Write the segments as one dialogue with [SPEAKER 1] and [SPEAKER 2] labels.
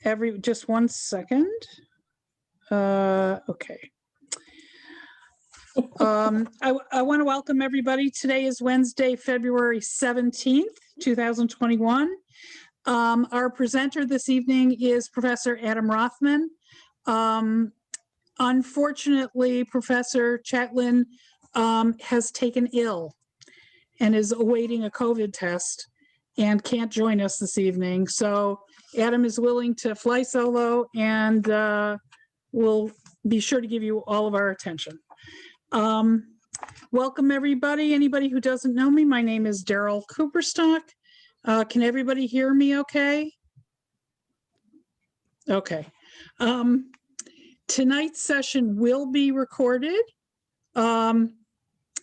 [SPEAKER 1] just 1 second. Okay. I want to welcome everybody. Today is Wednesday, February 17th, 2021. Our presenter this evening is Professor Adam Rothman. Unfortunately, Professor Chatlin has taken ill and is awaiting a COVID test and can't join us this evening. So Adam is willing to fly solo and we'll be sure to give you all of our attention. Welcome everybody. Anybody who doesn't know me, my name is Daryl Cooperstock. Can everybody hear me okay? Okay. Tonight's session will be recorded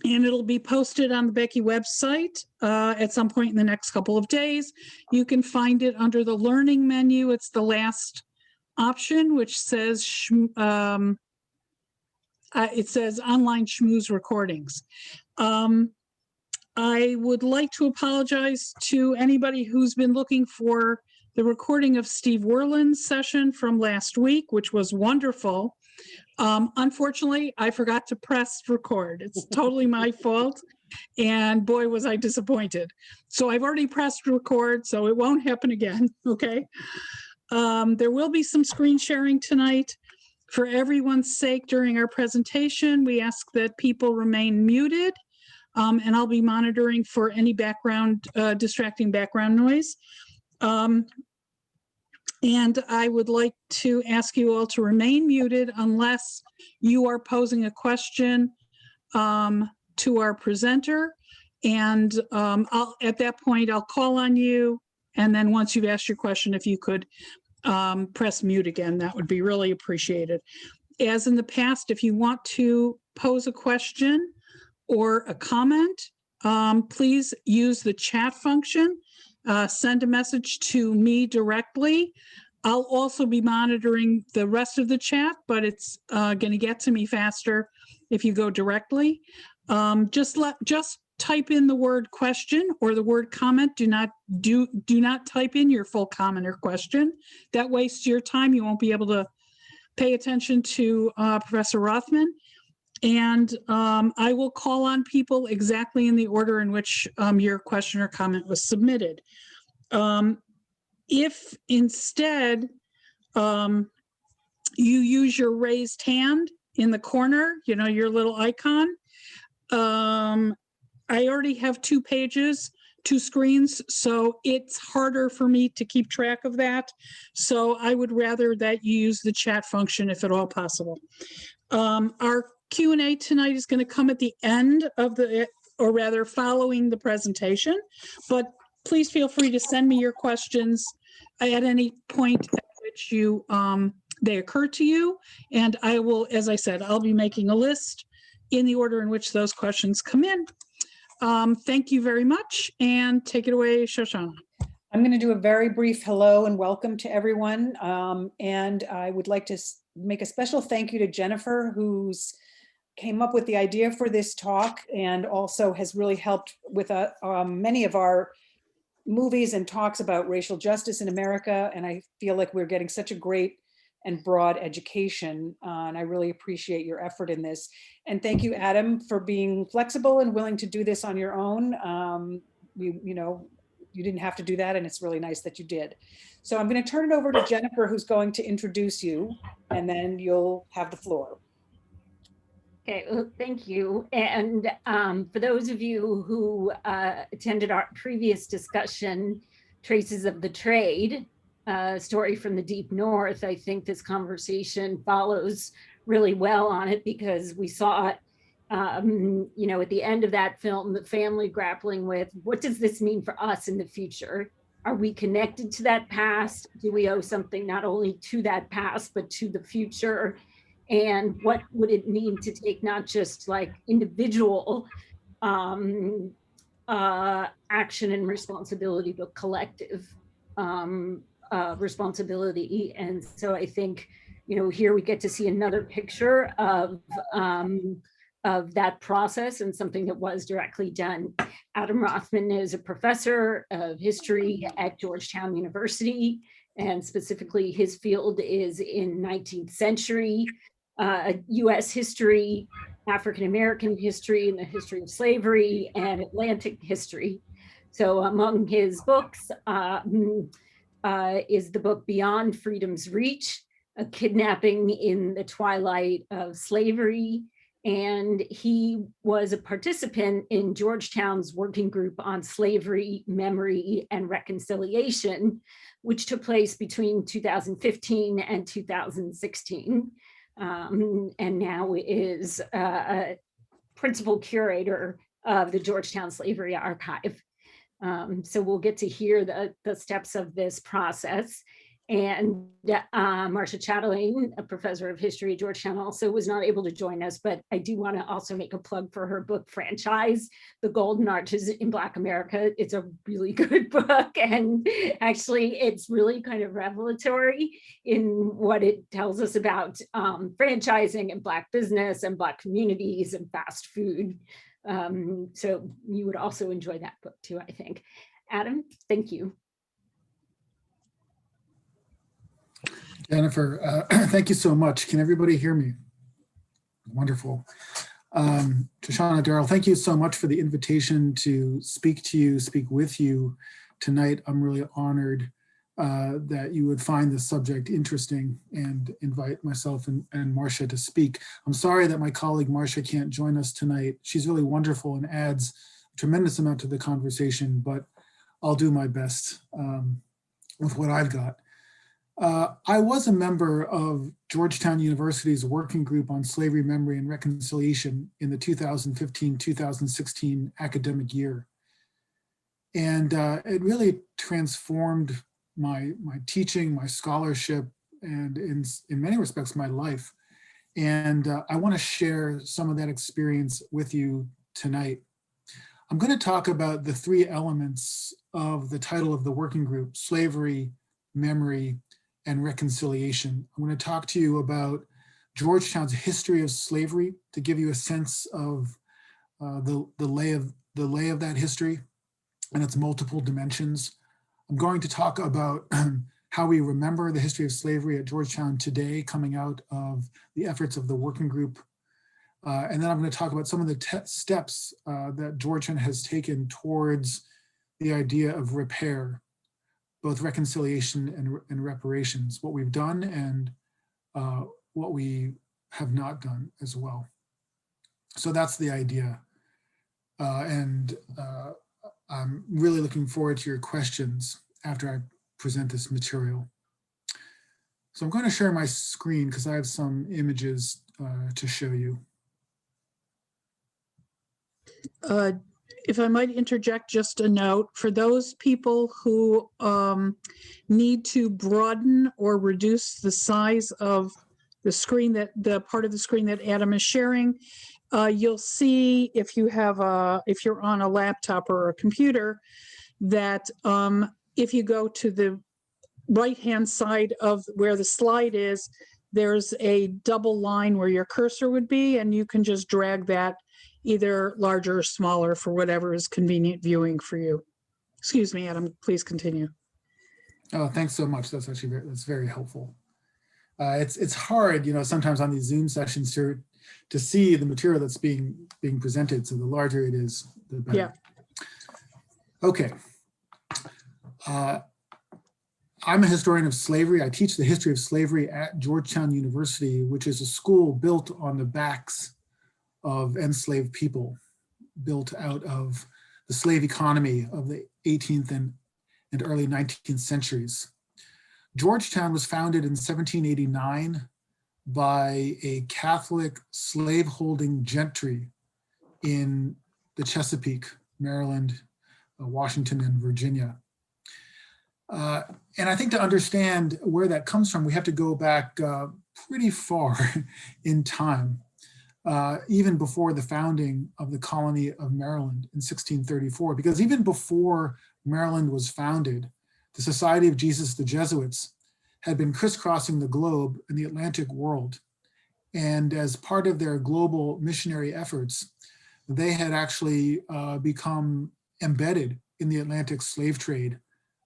[SPEAKER 1] and it'll be posted on the BEKI website at some point in the next couple of days. You can find it under the learning menu. It's the last option, which says it says online Schmooze recordings. I would like to apologize to anybody who's been looking for the recording of Steve Werland's session from last week, which was wonderful. Unfortunately, I forgot to press record. It's totally my fault. And boy, was I disappointed. So I've already pressed record, so it won't happen again, okay? There will be some screen sharing tonight. For everyone's sake, during our presentation, we ask that people remain muted, and I'll be monitoring for any background, distracting background noise. And I would like to ask you all to remain muted unless you are posing a question to our presenter. And at that point, I'll call on you. And then once you've asked your question, if you could press mute again, that would be really appreciated. As in the past, if you want to pose a question or a comment, please use the chat function. Send a message to me directly. I'll also be monitoring the rest of the chat, but it's going to get to me faster if you go directly. Just type in the word question or the word comment. Do not type in your full comment or question. That wastes your time. You won't be able to pay attention to Professor Rothman. And I will call on people exactly in the order in which your question or comment was submitted. If instead you use your raised hand in the corner, you know, your little icon, I already have 2 pages, 2 screens, so it's harder for me to keep track of that. So I would rather that you use the chat function if at all possible. Our Q&A tonight is going to come at the end of or rather following the presentation, but please feel free to send me your questions at any point at which they occur to you. And I will, as I said, I'll be making a list in the order in which those questions come in. Thank you very much, and take it away, Shoshana.
[SPEAKER 2] I'm going to do a very brief hello and welcome to everyone. And I would like to make a special thank you to Jennifer, who's came up with the idea for this talk and also has really helped with many of our movies and talks about racial justice in America. And I feel like we're getting such a great and broad education. And I really appreciate your effort in this. And thank you, Adam, for being flexible and willing to do this on your own. You didn't have to do that, and it's really nice that you did. So I'm going to turn it over to Jennifer, who's going to introduce you, and then you'll have the floor.
[SPEAKER 3] Okay, well, thank you. And for those of you who attended our previous discussion, Traces of the Trade, story from the Deep North, I think this conversation follows really well on it, because we saw it, you know, at the end of that film, the family grappling with, what does this mean for us in the future? Are we connected to that past? Do we owe something not only to that past, but to the future? And what would it mean to take not just like individual action and responsibility, but collective responsibility? And so I think, you know, here we get to see another picture of that process and something that was directly done. Adam Rothman is a professor of history at Georgetown University and specifically his field is in 19th century US history, African American history, and the history of slavery, and Atlantic history. So among his books is the book Beyond Freedom's Reach, A Kidnapping in the Twilight of Slavery. And he was a participant in Georgetown's working group on slavery, memory, and reconciliation, which took place between 2015 and 2016. And now is a principal curator of the Georgetown Slavery Archive. So we'll get to hear the steps of this process. And Marcia Chatelain, a professor of history at Georgetown, also was not able to join us, but I do want to also make a plug for her book franchise, The Golden Arches in Black America. It's a really good book, and actually it's really kind of revelatory in what it tells us about franchising and Black business and Black communities and fast food. So you would also enjoy that book too, I think. Adam, thank you.
[SPEAKER 4] Jennifer, thank you so much. Can everybody hear me? Wonderful. Shoshana, Darrell, thank you so much for the invitation to speak with you tonight. I'm really honored that you would find this subject interesting and invite myself and Marcia to speak. I'm sorry that my colleague Marcia can't join us tonight. She's really wonderful and adds a tremendous amount to the conversation, but I'll do my best with what I've got. I was a member of Georgetown University's working group on slavery, memory, and reconciliation in the 2015-2016 academic year. And it really transformed my teaching, my scholarship, and in many respects, my life. And I want to share some of that experience with you tonight. I'm going to talk about the three elements of the title of the working group: slavery, memory, and reconciliation. I'm going to talk to you about Georgetown's history of slavery to give you a sense of the lay of that history and its multiple dimensions. I'm going to talk about how we remember the history of slavery at Georgetown today, coming out of the efforts of the working group. And then I'm going to talk about some of the steps that Georgetown has taken towards the idea of repair, both reconciliation and reparations, what we've done and what we have not done as well. So that's the idea. I'm really looking forward to your questions after I present this material. So I'm going to share my screen because I have some images to show you.
[SPEAKER 1] If I might interject just a note, for those people who need to broaden or reduce the size of the screen, the part of the screen that Adam is sharing, you'll see if you're on a laptop or a computer, that if you go to the right-hand side of where the slide is, there's a double line where your cursor would be, and you can just drag that either larger or smaller for whatever is convenient viewing for you. Excuse me, Adam, please continue.
[SPEAKER 4] Oh, thanks so much. That's actually that's very helpful. It's hard, sometimes on these Zoom sessions to see the material that's being presented. So the larger it is, the better.
[SPEAKER 1] Yeah.
[SPEAKER 4] Okay. I'm a historian of slavery. I teach the history of slavery at Georgetown University, which is a school built on the backs of enslaved people, built out of the slave economy of the 18th and early 19th centuries. Georgetown was founded in 1789 by a Catholic slaveholding gentry in the Chesapeake, Maryland, Washington, and Virginia. And I think to understand where that comes from, we have to go back pretty far in time, even before the founding of the colony of Maryland in 1634, because even before Maryland was founded, the Society of Jesus, the Jesuits, had been crisscrossing the globe in the Atlantic world. And as part of their global missionary efforts, they had actually become embedded in the Atlantic slave trade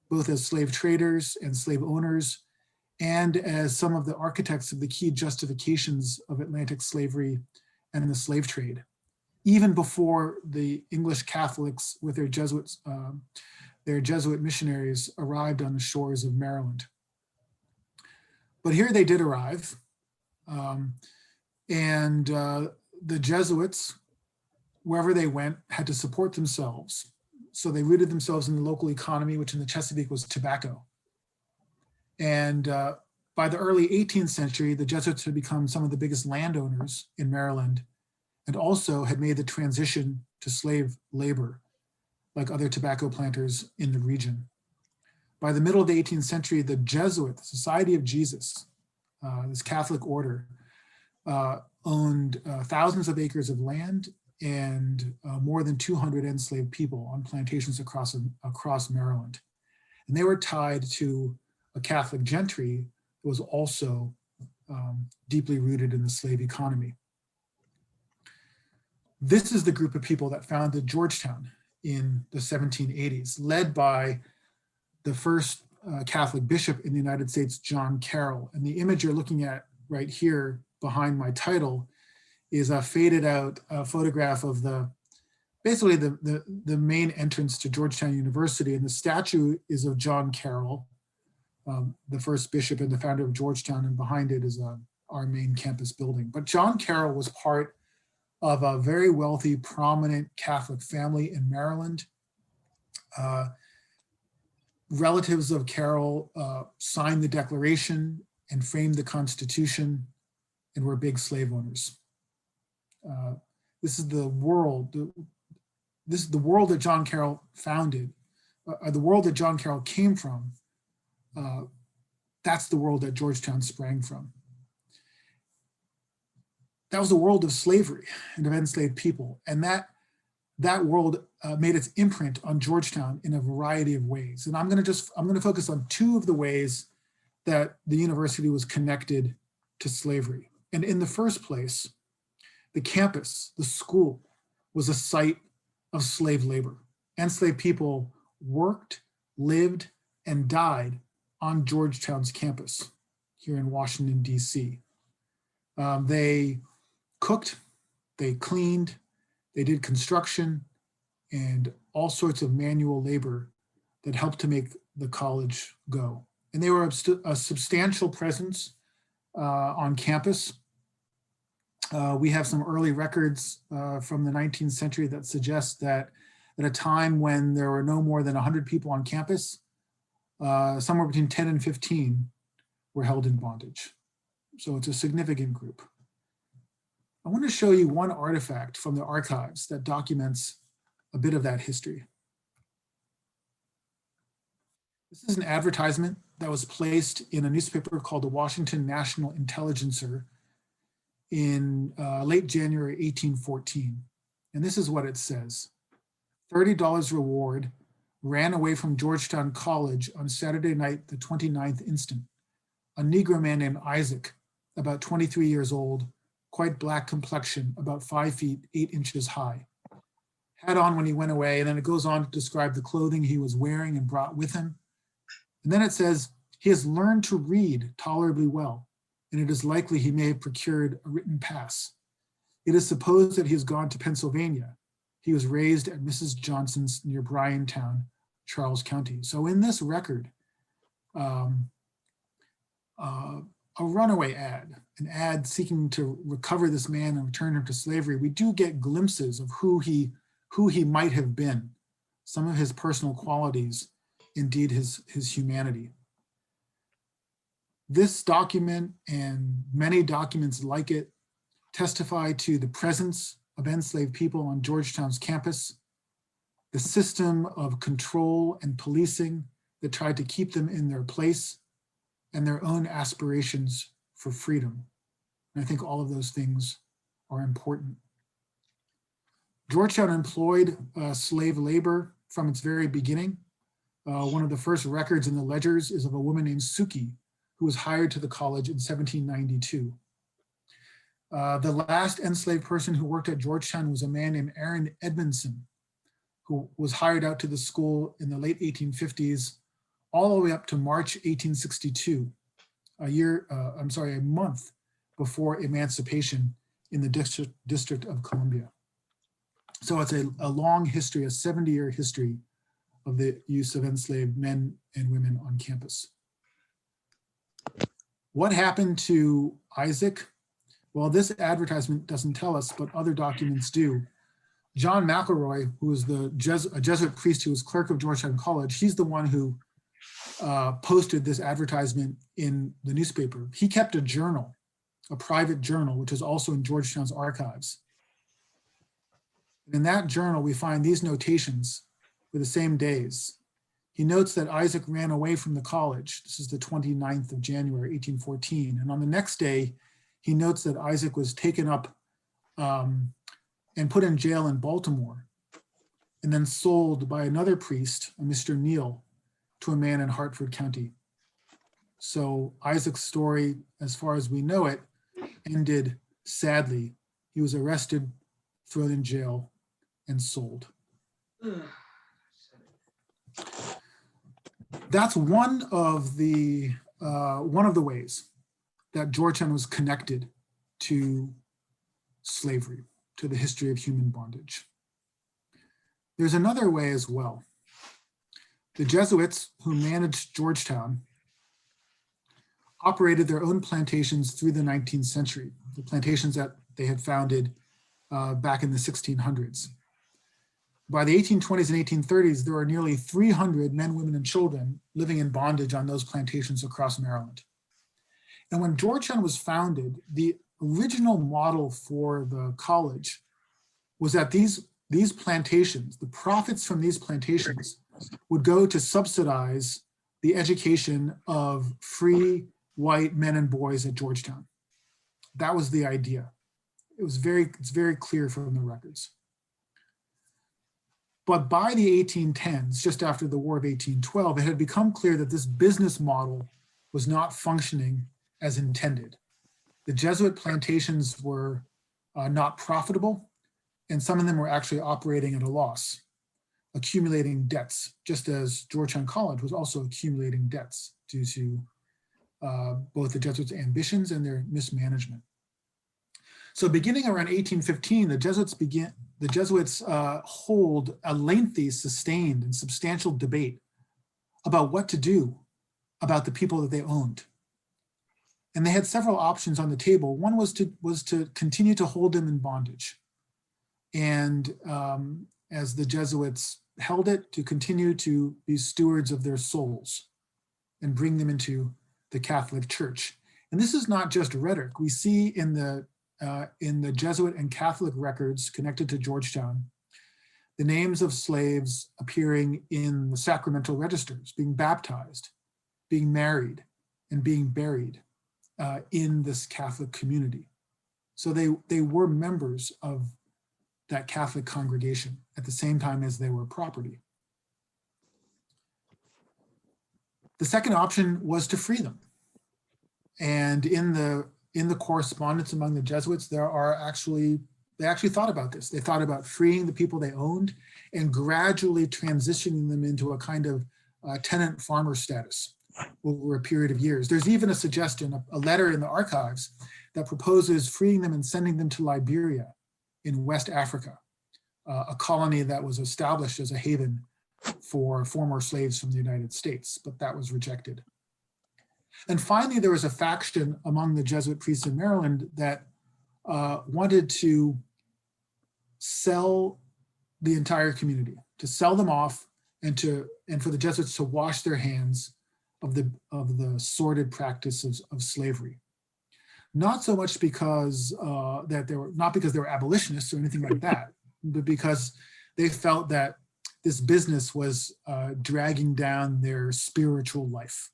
[SPEAKER 4] both as slave traders and slave owners, and as some of the architects of the key justifications of Atlantic slavery and the slave trade, even before the English Catholics with their Jesuit missionaries arrived on the shores of Maryland. But here they did arrive, and the Jesuits, wherever they went, had to support themselves. So they rooted themselves in the local economy, which in the Chesapeake was tobacco. And by the early 18th century, the Jesuits had become some of the biggest landowners in Maryland, and also had made the transition to slave labor, like other tobacco planters in the region. By the middle of the 18th century, the Jesuit, the Society of Jesus, this Catholic order, owned thousands of acres of land and more than 200 enslaved people on plantations across Maryland. And they were tied to a Catholic gentry that was also deeply rooted in the slave economy. This is the group of people that founded Georgetown in the 1780s, led by the first Catholic bishop in the United States, John Carroll. And the image you're looking at right here behind my title is a faded out photograph of basically the main entrance to Georgetown University. And the statue is of John Carroll, the first bishop and the founder of Georgetown, and behind it is our main campus building. But John Carroll was part of a very wealthy, prominent Catholic family in Maryland. Relatives of Carroll signed the Declaration and framed the Constitution and were big slave owners. This is the world that John Carroll founded, the world that John Carroll came from. That's the world that Georgetown sprang from. That was the world of slavery and of enslaved people. And that world made its imprint on Georgetown in a variety of ways. And I'm going to focus on two of the ways that the university was connected to slavery. And in the first place, the campus, the school, was a site of slave labor. Enslaved people worked, lived, and died on Georgetown's campus here in Washington, D.C. They cooked, they cleaned, they did construction, and all sorts of manual labor that helped to make the college go. And they were a substantial presence on campus. We have some early records from the 19th century that suggest that at a time when there were no more than 100 people on campus, somewhere between 10 and 15 were held in bondage. So it's a significant group. I want to show you one artifact from the archives that documents a bit of that history. This is an advertisement that was placed in a newspaper called the Washington National Intelligencer in late January 1814. And this is what it says. $30 reward, ran away from Georgetown College on Saturday night, the 29th instant. A Negro man named Isaac, about 23 years old, quite black complexion, about 5 feet 8 inches high. Had on when he went away, and then it goes on to describe the clothing he was wearing and brought with him. And then it says, he has learned to read tolerably well, and it is likely he may have procured a written pass. It is supposed that he has gone to Pennsylvania. He was raised at Mrs. Johnson's near Bryantown, Charles County. So in this record, a runaway ad, an ad seeking to recover this man and return him to slavery, we do get glimpses of who he might have been, some of his personal qualities, indeed his humanity. This document and many documents like it testify to the presence of enslaved people on Georgetown's campus, the system of control and policing that tried to keep them in their place, and their own aspirations for freedom. And I think all of those things are important. Georgetown employed slave labor from its very beginning. One of the first records in the ledgers is of a woman named Suki, who was hired to the college in 1792. The last enslaved person who worked at Georgetown was a man named Aaron Edmondson, who was hired out to the school in the late 1850s all the way up to March 1862, a month before emancipation in the District of Columbia. So it's a long history, a 70-year history of the use of enslaved men and women on campus. What happened to Isaac? Well, this advertisement doesn't tell us, but other documents do. John McElroy, who was a Jesuit priest who was clerk of Georgetown College, he's the one who posted this advertisement in the newspaper. He kept a journal, a private journal, which is also in Georgetown's archives. In that journal, we find these notations for the same days. He notes that Isaac ran away from the college. This is the 29th of January, 1814. And on the next day, he notes that Isaac was taken up and put in jail in Baltimore, and then sold by another priest, a Mr. Neal, to a man in Hartford County. So Isaac's story, as far as we know it, ended sadly. He was arrested, thrown in jail, and sold. That's one of the ways that Georgetown was connected to slavery, to the history of human bondage. There's another way as well. The Jesuits who managed Georgetown operated their own plantations through the 19th century, the plantations that they had founded back in the 1600s. By the 1820s and 1830s, there were nearly 300 men, women, and children living in bondage on those plantations across Maryland. And when Georgetown was founded, the original model for the college was that these plantations, the profits from these plantations, would go to subsidize the education of free white men and boys at Georgetown. That was the idea. It's very clear from the records. But by the 1810s, just after the War of 1812, it had become clear that this business model was not functioning as intended. The Jesuit plantations were not profitable, and some of them were actually operating at a loss, accumulating debts, just as Georgetown College was also accumulating debts due to both the Jesuits' ambitions and their mismanagement. So beginning around 1815, the Jesuits hold a lengthy, sustained, and substantial debate about what to do about the people that they owned. And they had several options on the table. One was to continue to hold them in bondage. And as the Jesuits held it, to continue to be stewards of their souls and bring them into the Catholic Church. And this is not just rhetoric. We see in the Jesuit and Catholic records connected to Georgetown, the names of slaves appearing in the sacramental registers, being baptized, being married, and being buried in this Catholic community. So they were members of that Catholic congregation at the same time as they were property. The second option was to free them. And in the correspondence among the Jesuits, they actually thought about this. They thought about freeing the people they owned and gradually transitioning them into a kind of tenant farmer status over a period of years. There's even a suggestion, a letter in the archives that proposes freeing them and sending them to Liberia in West Africa, a colony that was established as a haven for former slaves from the United States, but that was rejected. And finally, there was a faction among the Jesuit priests in Maryland that wanted to sell the entire community, to sell them off, and for the Jesuits to wash their hands of the sordid practices of slavery. Not so much because they were abolitionists or anything like that, but because they felt that this business was dragging down their spiritual life.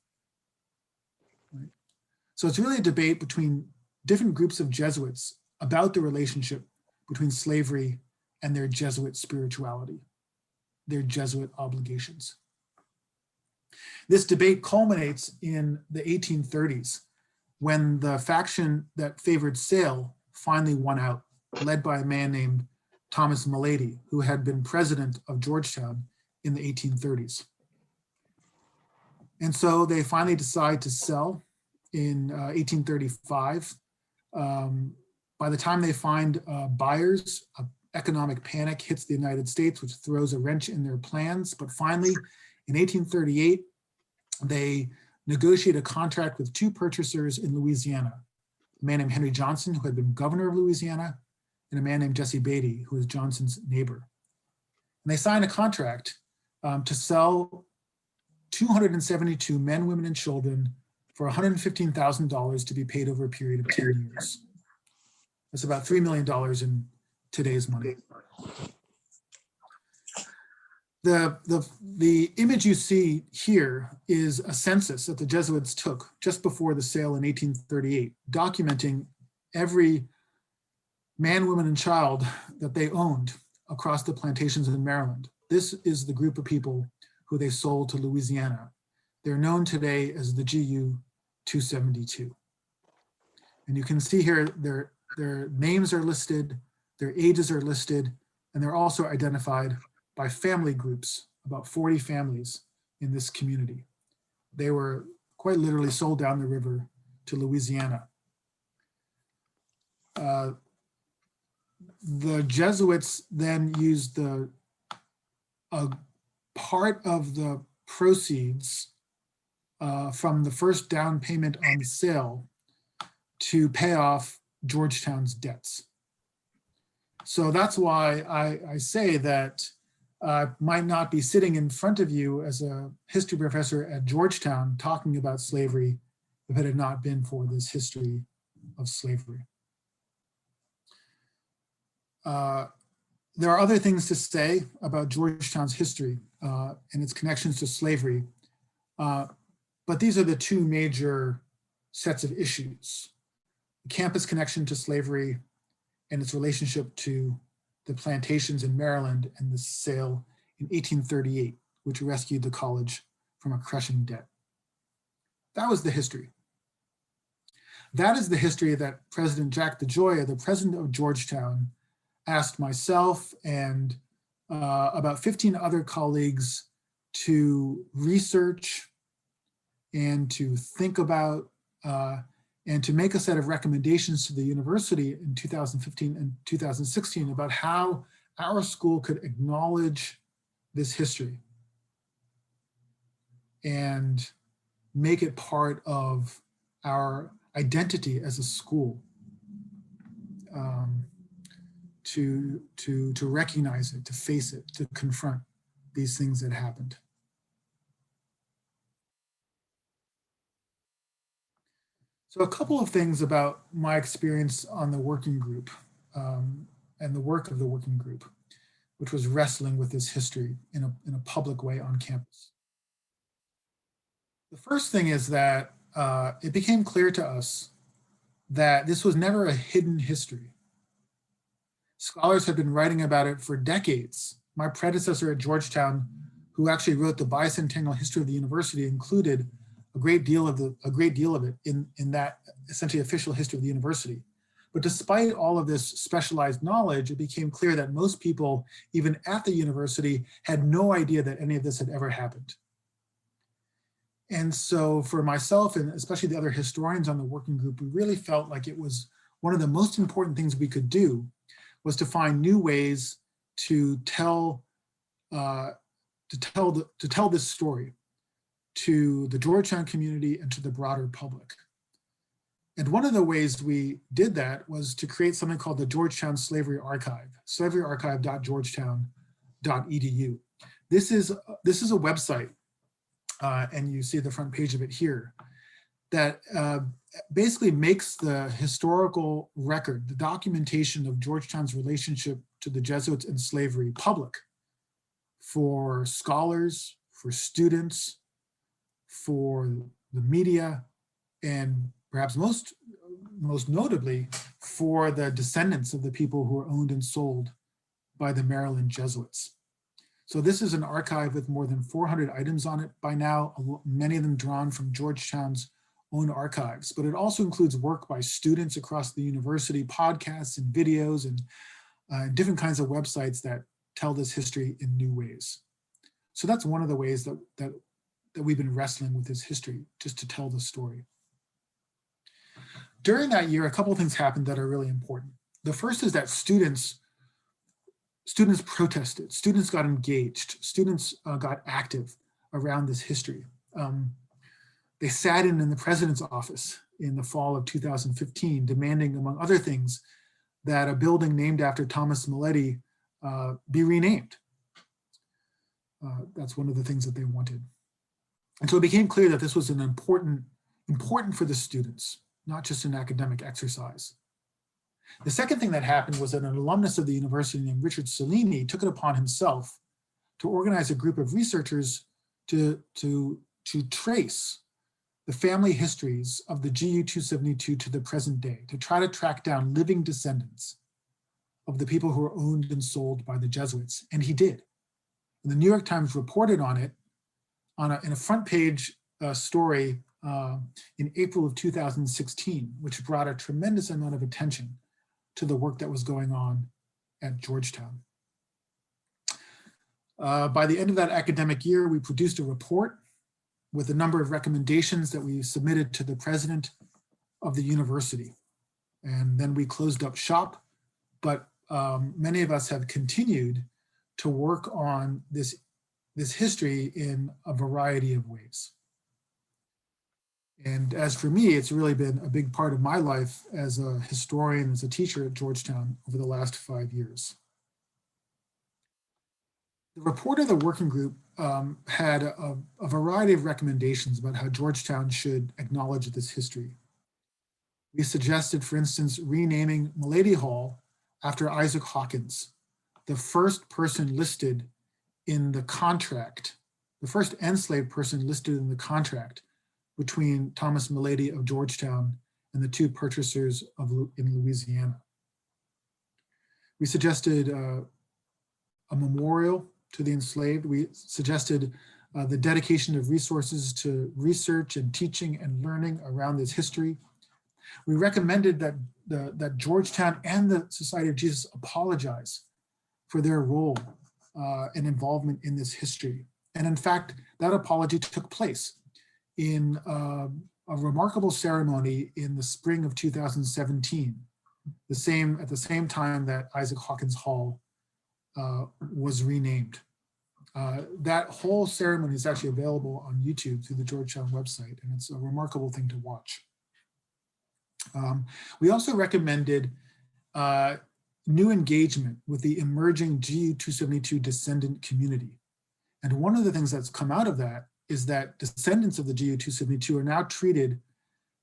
[SPEAKER 4] Right? So it's really a debate between different groups of Jesuits about the relationship between slavery and their Jesuit spirituality, their Jesuit obligations. This debate culminates in the 1830s when the faction that favored sale finally won out, led by a man named Thomas Malady, who had been president of Georgetown in the 1830s. And so they finally decide to sell in 1835. By the time they find buyers, economic panic hits the United States, which throws a wrench in their plans. But finally, in 1838, they negotiate a contract with two purchasers in Louisiana, a man named Henry Johnson, who had been governor of Louisiana, and a man named Jesse Beatty, who was Johnson's neighbor. And they sign a contract to sell 272 men, women, and children for $115,000 to be paid over a period of 10 years. That's about $3 million in today's money. The image you see here is a census that the Jesuits took just before the sale in 1838, documenting every man, woman, and child that they owned across the plantations in Maryland. This is the group of people who they sold to Louisiana. They're known today as the GU 272. And you can see here their names are listed, their ages are listed, and they're also identified by family groups, about 40 families in this community. They were quite literally sold down the river to Louisiana. The Jesuits then used a part of the proceeds from the first down payment on the sale to pay off Georgetown's debts. So that's why I say that I might not be sitting in front of you as a history professor at Georgetown talking about slavery if it had not been for this history of slavery. There are other things to say about Georgetown's history and its connections to slavery, but these are the two major sets of issues: the campus connection to slavery and its relationship to the plantations in Maryland and the sale in 1838, which rescued the college from a crushing debt. That was the history. That is the history that President Jack DeGioia, the president of Georgetown, asked myself and about 15 other colleagues to research and to think about and to make a set of recommendations to the university in 2015 and 2016 about how our school could acknowledge this history and make it part of our identity as a school, to recognize it, to face it, to confront these things that happened. So a couple of things about my experience on the working group and the work of the working group, which was wrestling with this history in a public way on campus. The first thing is that it became clear to us that this was never a hidden history. Scholars have been writing about it for decades. My predecessor at Georgetown, who actually wrote the bicentennial history of the university, included a great deal of it in that essentially official history of the university. But despite all of this specialized knowledge, it became clear that most people, even at the university, had no idea that any of this had ever happened. And so for myself, and especially the other historians on the working group, we really felt like it was one of the most important things we could do was to find new ways to tell this story to the Georgetown community and to the broader public. And one of the ways we did that was to create something called the Georgetown Slavery Archive, slaveryarchive.georgetown.edu. This is a website, and you see the front page of it here, that basically makes the historical record, the documentation of Georgetown's relationship to the Jesuits and slavery public for scholars, for students, for the media, and perhaps most notably for the descendants of the people who were owned and sold by the Maryland Jesuits. So this is an archive with more than 400 items on it by now, many of them drawn from Georgetown's own archives, but it also includes work by students across the university, podcasts and videos and different kinds of websites that tell this history in new ways. So that's one of the ways that that we've been wrestling with his history just to tell the story. During that year, a couple of things happened that are really important. The first is that students protested, students got engaged, students got active around this history. They sat in the president's office in the fall of 2015, demanding, among other things, that a building named after Thomas Mileti be renamed. That's one of the things that they wanted. And so it became clear that this was an important for the students, not just an academic exercise. The second thing that happened was that an alumnus of the university named Richard Cellini took it upon himself to organize a group of researchers to trace the family histories of the GU-272 to the present day, to try to track down living descendants of the people who were owned and sold by the Jesuits, and he did. And the New York Times reported on it in a front page story in April of 2016, which brought a tremendous amount of attention to the work that was going on at Georgetown. By the end of that academic year, we produced a report with a number of recommendations that we submitted to the president of the university. And then we closed up shop, but many of us have continued to work on this history in a variety of ways. And as for me, it's really been a big part of my life as a historian, as a teacher at Georgetown over the last 5 years. The report of the working group had a variety of recommendations about how Georgetown should acknowledge this history. We suggested, for instance, renaming Mileti Hall after Isaac Hawkins, the first person listed in the contract, the first enslaved person listed in the contract between Thomas Mileti of Georgetown and the two purchasers in Louisiana. We suggested a memorial to the enslaved. We suggested the dedication of resources to research and teaching and learning around this history. We recommended that Georgetown and the Society of Jesus apologize for their role and involvement in this history. And in fact, that apology took place in a remarkable ceremony in the spring of 2017, at the same time that Isaac Hawkins Hall was renamed. That whole ceremony is actually available on YouTube through the Georgetown website, and it's a remarkable thing to watch. We also recommended new engagement with the emerging GU-272 descendant community. And one of the things that's come out of that is that descendants of the GU-272 are now treated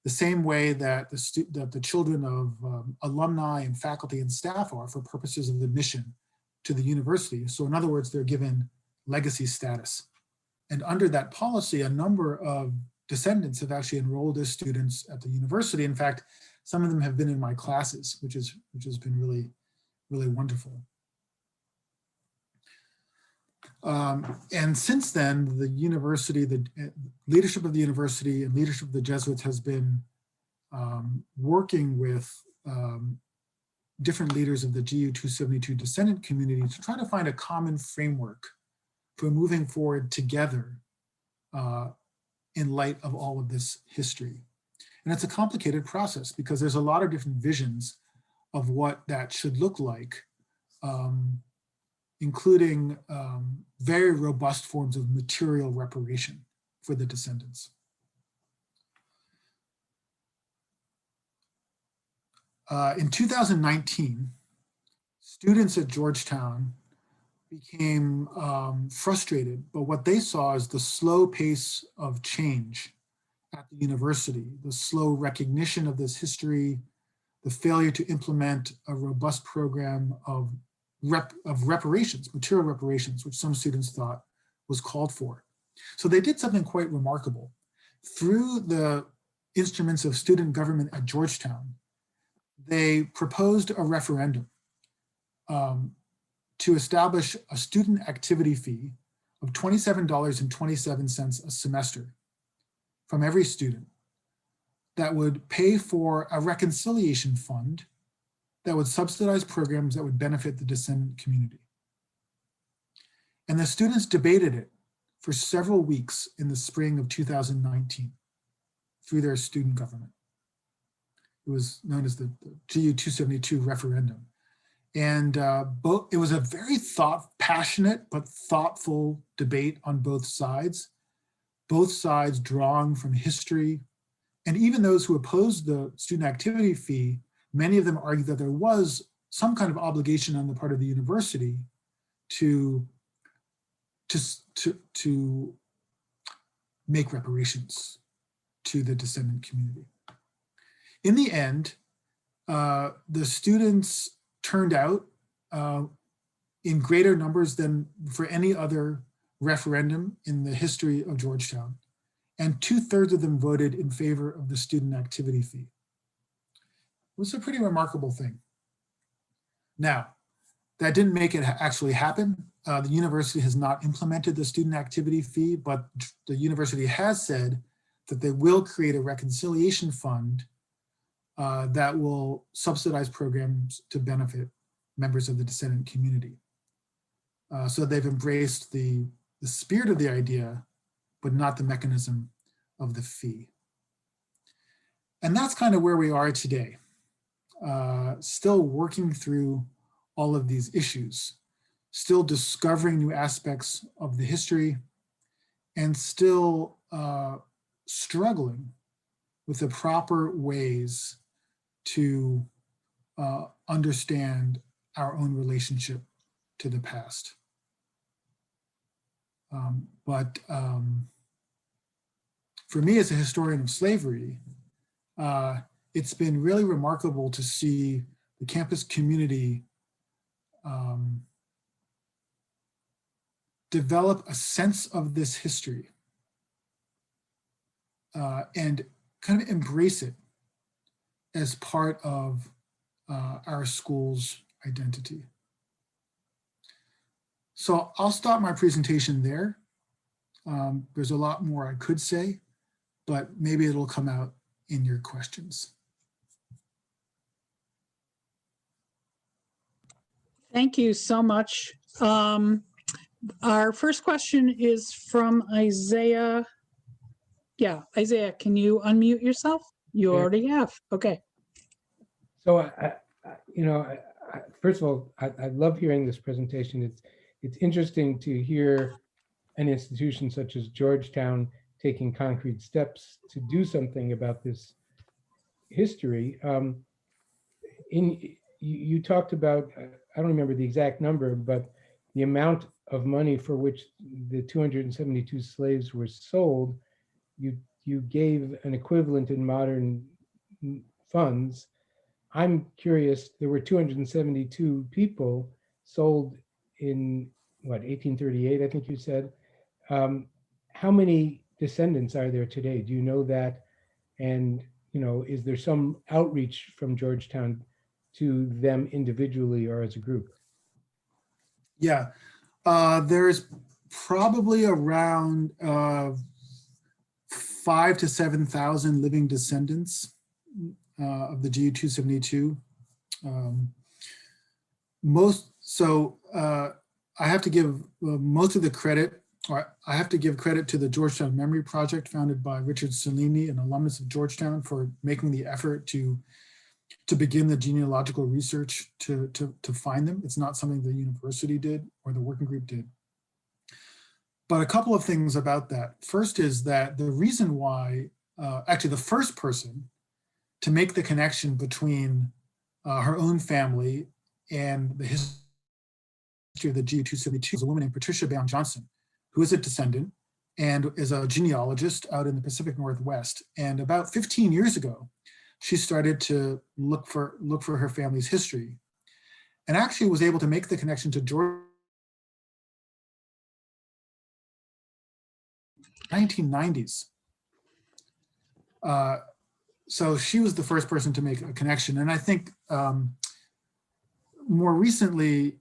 [SPEAKER 4] the same way that the children of alumni and faculty and staff are for purposes of admission to the university. So in other words, they're given legacy status. And under that policy, a number of descendants have actually enrolled as students at the university. In fact, some of them have been in my classes, which has been really, really wonderful. And since then, the university, the leadership of the university and leadership of the Jesuits has been working with different leaders of the GU-272 descendant community to try to find a common framework for moving forward together in light of all of this history. And it's a complicated process because there's a lot of different visions of what that should look like, including very robust forms of material reparation for the descendants. In 2019, students at Georgetown became frustrated by what they saw as the slow pace of change at the university, the slow recognition of this history, the failure to implement a robust program of reparations, material reparations, which some students thought was called for. So they did something quite remarkable. Through the instruments of student government at Georgetown, they proposed a referendum to establish a student activity fee of $27.27 a semester from every student that would pay for a reconciliation fund that would subsidize programs that would benefit the descendant community. And the students debated it for several weeks in the spring of 2019 through their student government. It was known as the GU 272 referendum. And it was a very passionate but thoughtful debate on both sides drawing from history. And even those who opposed the student activity fee, many of them argued that there was some kind of obligation on the part of the university to make reparations to the descendant community. In the end, the students turned out in greater numbers than for any other referendum in the history of Georgetown, and 2/3 of them voted in favor of the student activity fee. It was a pretty remarkable thing. Now, that didn't make it actually happen. The university has not implemented the student activity fee, but the university has said that they will create a reconciliation fund that will subsidize programs to benefit members of the descendant community. So they've embraced the spirit of the idea, but not the mechanism of the fee. And that's kind of where we are today, still working through all of these issues, still discovering new aspects of the history, and still struggling with the proper ways to understand our own relationship to the past. For me as a historian of slavery, it's been really remarkable to see the campus community develop a sense of this history and kind of embrace it as part of our school's identity. So I'll stop my presentation there. There's a lot more I could say, but maybe it'll come out in your questions.
[SPEAKER 1] Thank you so much. Our first question is from Isaiah. Yeah, Isaiah, can you unmute yourself? You already have. Okay.
[SPEAKER 5] So, first of all, I love hearing this presentation. It's interesting to hear an institution such as Georgetown taking concrete steps to do something about this history. You talked about, I don't remember the exact number, but the amount of money for which the 272 slaves were sold, you gave an equivalent in modern funds. I'm curious, there were 272 people sold in, what, 1838, I think you said. How many descendants are there today? Do you know that? And, is there some outreach from Georgetown to them individually or as a group?
[SPEAKER 4] Yeah, there's probably around 5,000 to 7,000 living descendants of the GU 272. I have to give most of the credit, or I have to give credit to the Georgetown Memory Project founded by Richard Cellini, an alumnus of Georgetown, for making the effort to begin the genealogical research to find them. It's not something the university did or the working group did. But a couple of things about that. First is that the reason why, actually the first person to make the connection between her own family and the history of the GU 272 is a woman named Patricia Bound Johnson, who is a descendant and is a genealogist out in the Pacific Northwest. And about 15 years ago, she started to look for her family's history, and actually was able to make the connection to Georgia 1990s. So she was the first person to make a connection. And I think more recently,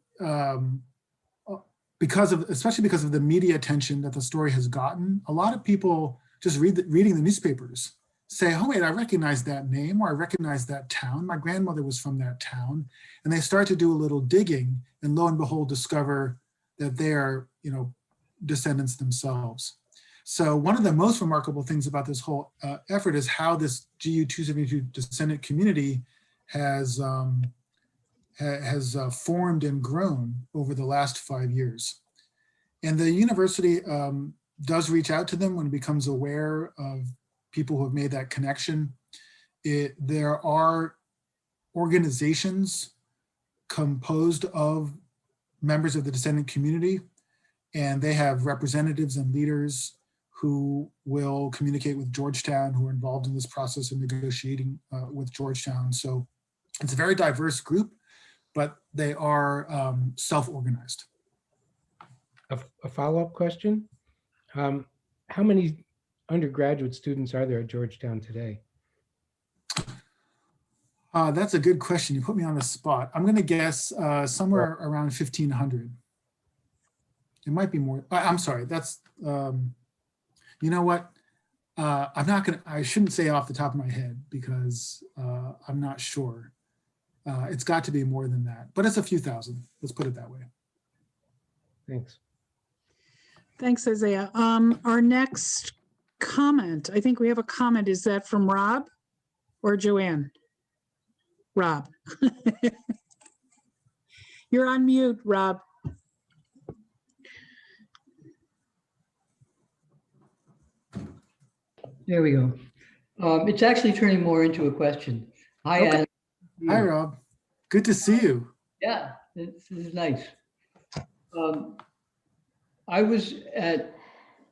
[SPEAKER 4] especially because of the media attention that the story has gotten, a lot of people just reading the newspapers say, oh wait, I recognize that name, or I recognize that town. My grandmother was from that town. And they start to do a little digging, and lo and behold, discover that they are, descendants themselves. So one of the most remarkable things about this whole effort is how this GU 272 descendant community has formed and grown over the last 5 years. And the university does reach out to them when it becomes aware of people who have made that connection. There are organizations composed of members of the descendant community, and they have representatives and leaders who will communicate with Georgetown, who are involved in this process of negotiating with Georgetown. So it's a very diverse group, but they are self-organized.
[SPEAKER 5] A follow-up question. How many undergraduate students are there at Georgetown today?
[SPEAKER 4] That's a good question. You put me on the spot. I'm going to guess somewhere around 1,500. It might be more. I'm sorry. That's, you know what? I'm not going to, I shouldn't say off the top of my head because I'm not sure. It's got to be more than that, but it's a few thousand. Let's put it that way.
[SPEAKER 5] Thanks.
[SPEAKER 1] Thanks, Isaiah. Our next comment, I think we have a comment. Is that from Rob or Joanne? Rob. You're on mute, Rob.
[SPEAKER 6] There we go. It's actually turning more into a question. Hi,
[SPEAKER 4] Okay.
[SPEAKER 6] Adam.
[SPEAKER 4] Hi, Rob. Good to see you.
[SPEAKER 6] Yeah, this is nice. I was at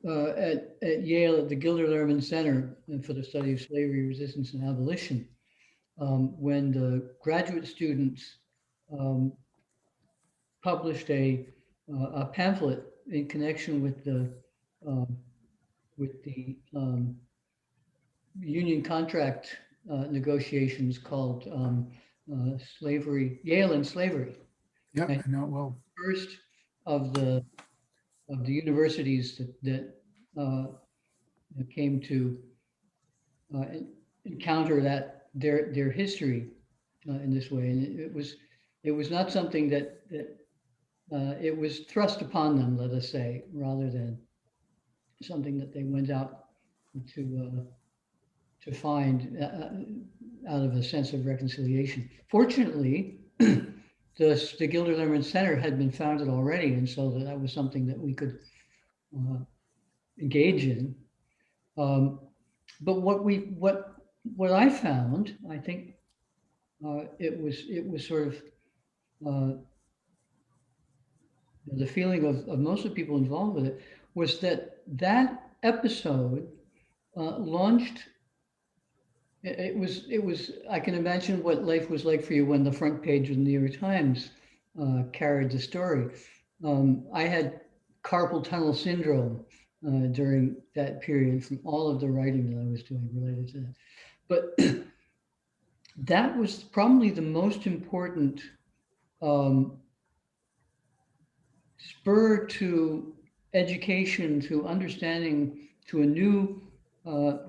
[SPEAKER 6] Yale at the Gilder Lehrman Center for the Study of Slavery, Resistance, and Abolition when the graduate students published a pamphlet in connection with the union contract negotiations called Slavery, Yale and Slavery.
[SPEAKER 4] Yep, I know it well.
[SPEAKER 6] First of the universities that came to encounter their history in this way, and it was not something that it was thrust upon them, let us say, rather than something that they went out to find out of a sense of reconciliation. Fortunately, the Gilder Lehrman Center had been founded already, and so that was something that we could engage in. But what I found, I think it was sort of the feeling of most of the people involved with it was that episode launched. It was. I can imagine what life was like for you when the front page of the New York Times carried the story. I had carpal tunnel syndrome during that period from all of the writing that I was doing related to that. But that was probably the most important spur to education, to understanding, to a new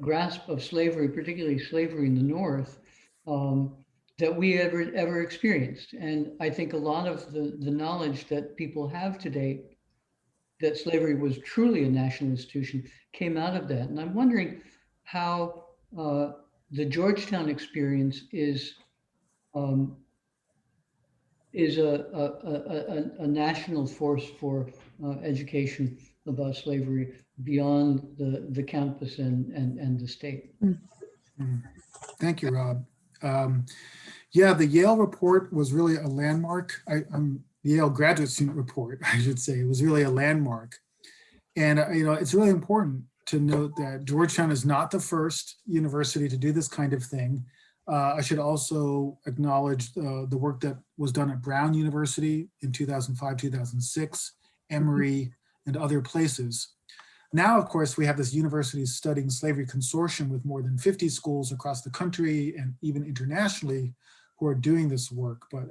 [SPEAKER 6] grasp of slavery, particularly slavery in the North, that we ever experienced. And I think a lot of the knowledge that people have today that slavery was truly a national institution came out of that. And I'm wondering how the Georgetown experience is a national force for education about slavery beyond the campus and the state.
[SPEAKER 4] Thank you, Rob. Yeah, the Yale report was really a landmark. The Yale graduate student report, I should say, was really a landmark. And it's really important to note that Georgetown is not the first university to do this kind of thing. I should also acknowledge the work that was done at Brown University in 2005, 2006, Emory, and other places. Now, of course, we have this University Studying Slavery Consortium with more than 50 schools across the country and even internationally who are doing this work. But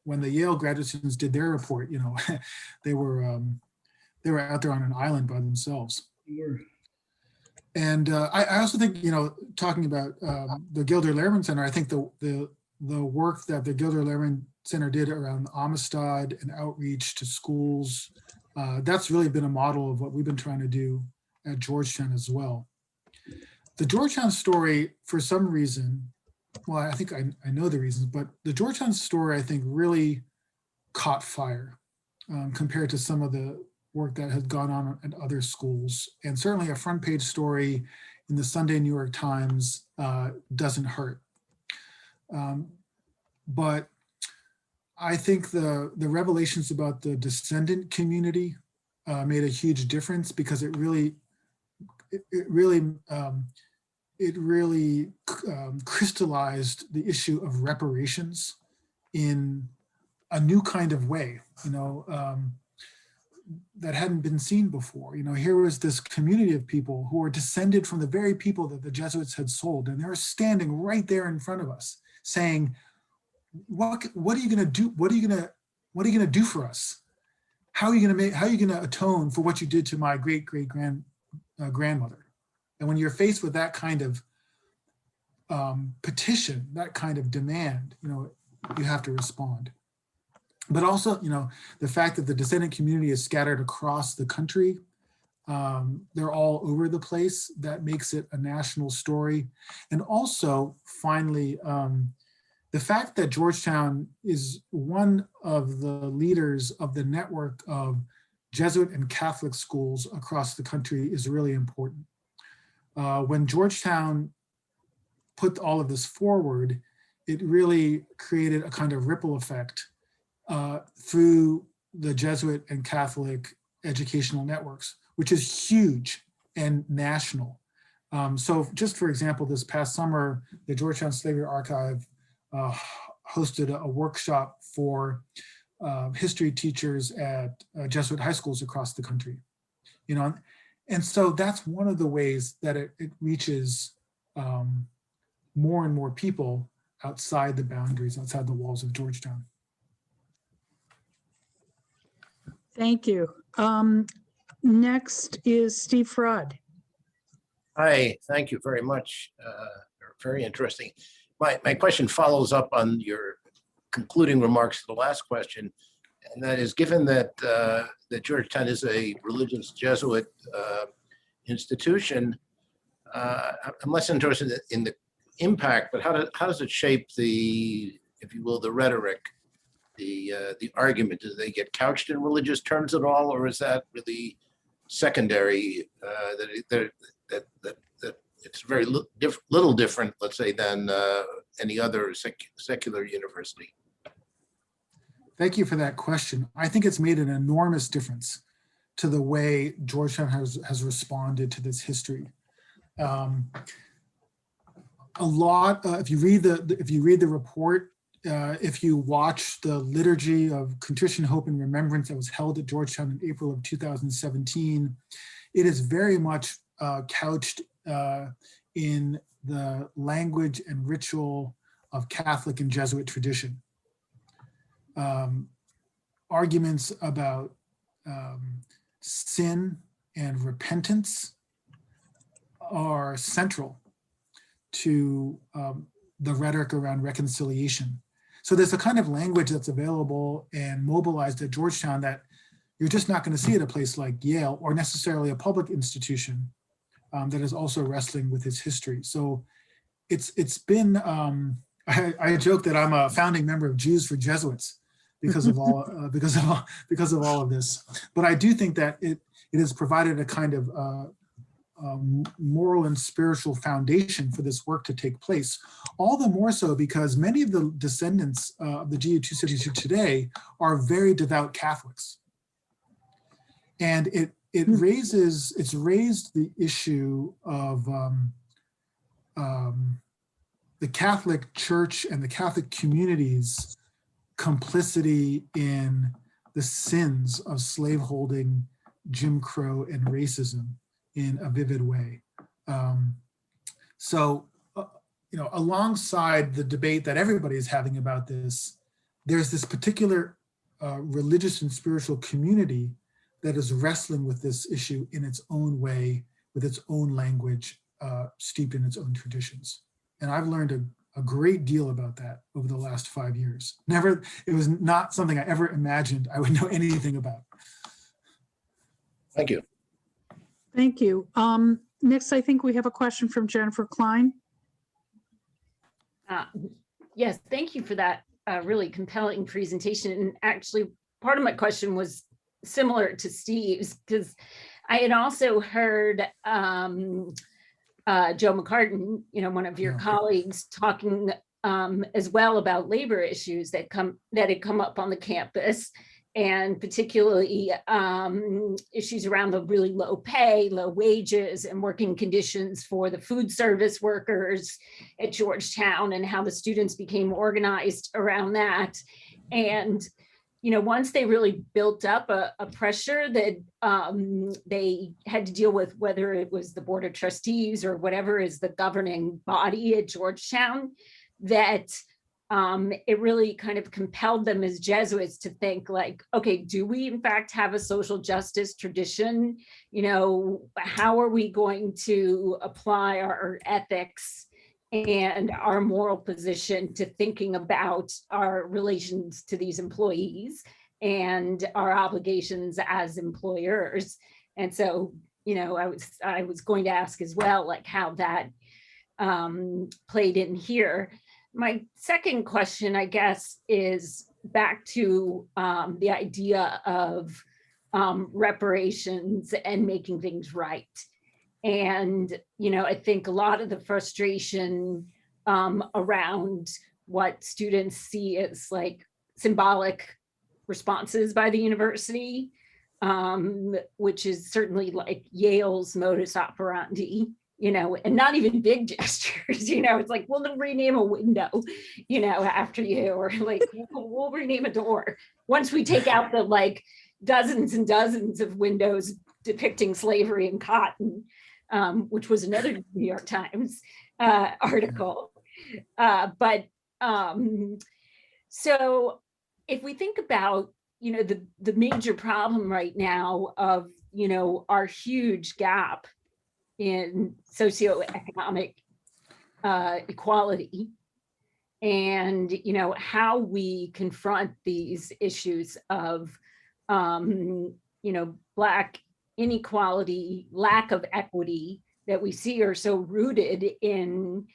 [SPEAKER 4] when the Yale graduate students did their report, they were out there on an island by themselves. And I also think, talking about the Gilder Lehrman Center, I think the work that the Gilder Lehrman Center did around Amistad and outreach to schools That's really been a model of what we've been trying to do at Georgetown as well. The Georgetown story, for some reason, well, I think I know the reasons, but the Georgetown story, I think, really caught fire compared to some of the work that had gone on at other schools. And certainly a front page story in the Sunday New York Times doesn't hurt. But I think the revelations about the descendant community made a huge difference, because it really crystallized the issue of reparations in a new kind of way, that hadn't been seen before. Here was this community of people who were descended from the very people that the Jesuits had sold, and they were standing right there in front of us saying, what are you going to do? What are you going to do for us? How are you going to atone for what you did to my great grandmother? And when you're faced with that kind of petition, that kind of demand, you have to respond. But also, the fact that the descendant community is scattered across the country, they're all over the place, that makes it a national story. And also, finally, the fact that Georgetown is one of the leaders of the network of Jesuit and Catholic schools across the country is really important. When Georgetown put all of this forward, it really created a kind of ripple effect through the Jesuit and Catholic educational networks, which is huge and national. So just for example, this past summer, the Georgetown Slavery Archive hosted a workshop for history teachers at Jesuit high schools across the country. And so that's one of the ways that it reaches more and more people outside the boundaries, outside the walls of Georgetown.
[SPEAKER 1] Thank you. Next is Steve Fraud.
[SPEAKER 7] Hi, thank you very much. Very interesting. My question follows up on your concluding remarks to the last question, and that is, given that that Georgetown is a religious Jesuit institution, I'm less interested in the impact, but how does it shape the, if you will, the rhetoric, the argument? Do they get couched in religious terms at all, or is that really secondary? That it's very little different, let's say, than any other secular university.
[SPEAKER 4] Thank you for that question. I think it's made an enormous difference to the way Georgetown has responded to this history. A lot. If you read the report, if you watch the liturgy of contrition, hope, and remembrance that was held at Georgetown in April of 2017, it is very much couched in the language and ritual of Catholic and Jesuit tradition. Arguments about sin and repentance are central to the rhetoric around reconciliation. So there's a kind of language that's available and mobilized at Georgetown that you're just not going to see at a place like Yale, or necessarily a public institution that is also wrestling with its history. So it's been, I joke that I'm a founding member of Jews for Jesuits because of all of this. But I do think that it has provided a kind of moral and spiritual foundation for this work to take place. All the more so because many of the descendants of the GU2 cities today are very devout Catholics. And it's raised the issue of the Catholic Church and the Catholic community's complicity in the sins of slaveholding, Jim Crow, and racism in a vivid way. Alongside the debate that everybody is having about this, there's this particular religious and spiritual community that is wrestling with this issue in its own way, with its own language, steeped in its own traditions. And I've learned a great deal about that over the last 5 years. It was not something I ever imagined I would know anything about.
[SPEAKER 7] Thank you.
[SPEAKER 1] Thank you. Next, I think we have a question from Jennifer Klein.
[SPEAKER 3] Yes, thank you for that really compelling presentation. And actually, part of my question was similar to Steve's, because I had also heard Joe McCartan, one of your colleagues, talking as well about labor issues that had come up on the campus, and particularly issues around the really low pay, low wages, and working conditions for the food service workers at Georgetown, and how the students became organized around that. And once they really built up a pressure that they had to deal with, whether it was the Board of Trustees or whatever is the governing body at Georgetown, that it really kind of compelled them as Jesuits to think like, okay, do we in fact have a social justice tradition? How are we going to apply our ethics and our moral position to thinking about our relations to these employees and our obligations as employers? And so, I was going to ask as well, like how that played in here. My second question, I guess, is back to the idea of reparations and making things right. And, I think a lot of the frustration around what students see as like symbolic responses by the university, which is certainly like Yale's modus operandi, and not even big gestures, it's like, we'll rename a window, after you, or like, we'll rename a door. Once we take out the like dozens and dozens of windows depicting slavery and cotton, which was another New York Times article. So if we think about, the major problem right now of, our huge gap in socioeconomic equality, and how we confront these issues of Black inequality, lack of equity that we see are so rooted in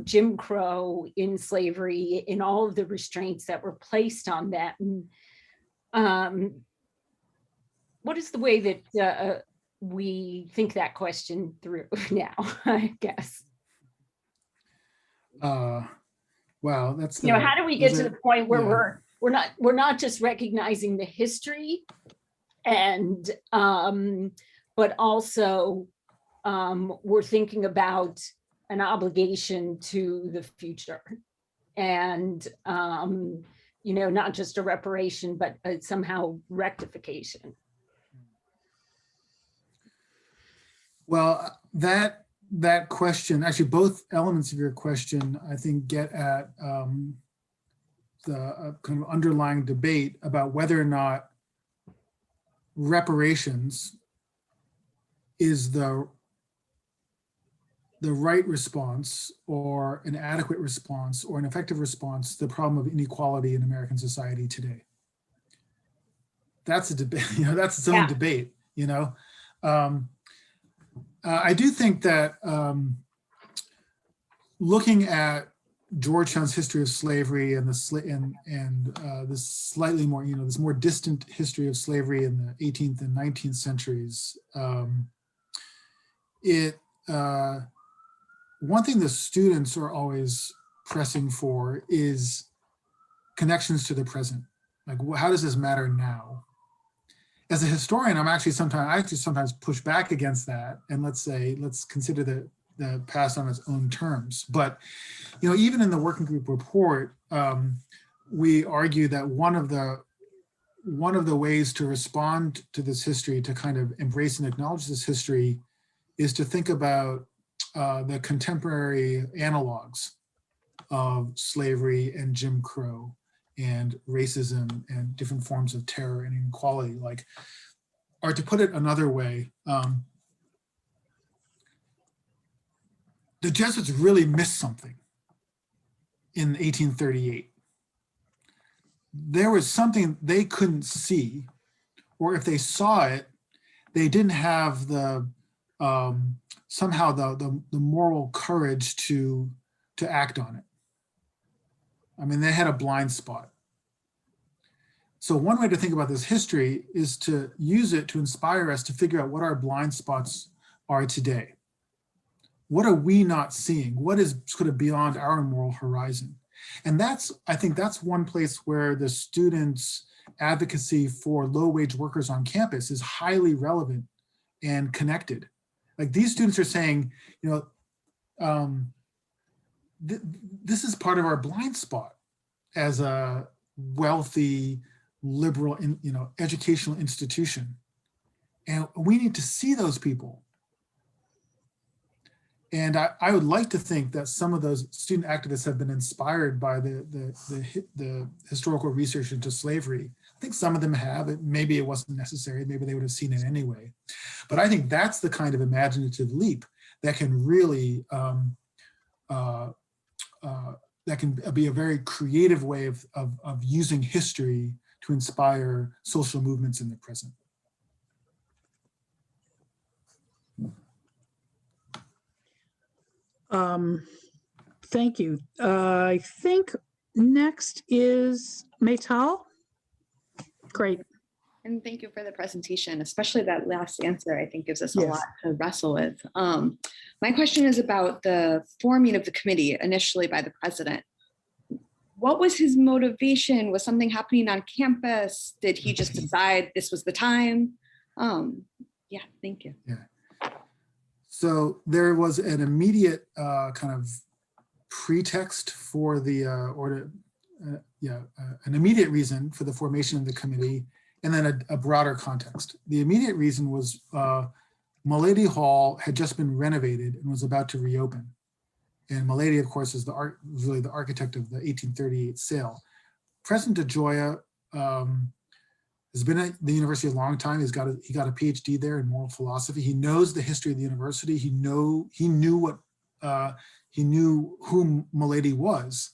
[SPEAKER 3] Jim Crow, in slavery, in all of the restraints that were placed on them. What is the way that we think that question through now, I guess?
[SPEAKER 4] Wow, that's
[SPEAKER 3] how do we get to the point where we're not just recognizing the history, and but also we're thinking about an obligation to the future, and not just a reparation, but somehow rectification.
[SPEAKER 4] Well, that question, actually both elements of your question, I think get at the kind of underlying debate about whether or not reparations is the right response, or an adequate response, or an effective response to the problem of inequality in American society today. That's a debate, that's its own debate, I do think that looking at Georgetown's history of slavery and this slightly more, this more distant history of slavery in the 18th and 19th centuries, one thing the students are always pressing for is connections to the present. Like, how does this matter now? As a historian, I actually sometimes push back against that, and let's consider the past on its own terms. But even in the working group report, we argue that one of the ways to respond to this history, to kind of embrace and acknowledge this history, is to think about the contemporary analogs of slavery and Jim Crow and racism and different forms of terror and inequality, or to put it another way, the Jesuits really missed something in 1838. There was something they couldn't see, or if they saw it, they didn't have the somehow the moral courage to act on it. I mean, they had a blind spot. So one way to think about this history is to use it to inspire us to figure out what our blind spots are today. What are we not seeing? What is sort of beyond our moral horizon? And I think that's one place where the students' advocacy for low-wage workers on campus is highly relevant and connected. Like, these students are saying, this is part of our blind spot as a wealthy, liberal, educational institution. And we need to see those people. And I would like to think that some of those student activists have been inspired by the historical research into slavery. I think some of them have. Maybe it wasn't necessary. Maybe they would have seen it anyway. But I think that's the kind of imaginative leap that can really, that can be a very creative way of using history to inspire social movements in the present.
[SPEAKER 1] Thank you. I think next is Maytal. Great.
[SPEAKER 8] And thank you for the presentation, especially that last answer, I think gives us a
[SPEAKER 1] Yes.
[SPEAKER 8] lot to wrestle with. My question is about the forming of the committee initially by the president. What was his motivation? Was something happening on campus? Did he just decide this was the time? Yeah, thank you.
[SPEAKER 4] Yeah. So there was an immediate kind of pretext for the, an immediate reason for the formation of the committee, and then a broader context. The immediate reason was Mulady Hall had just been renovated and was about to reopen. And Mulady, of course, is really the architect of the 1838 sale. President DeGioia has been at the university a long time. He got a PhD there in moral philosophy. He knows the history of the university. He knew who Mulady was,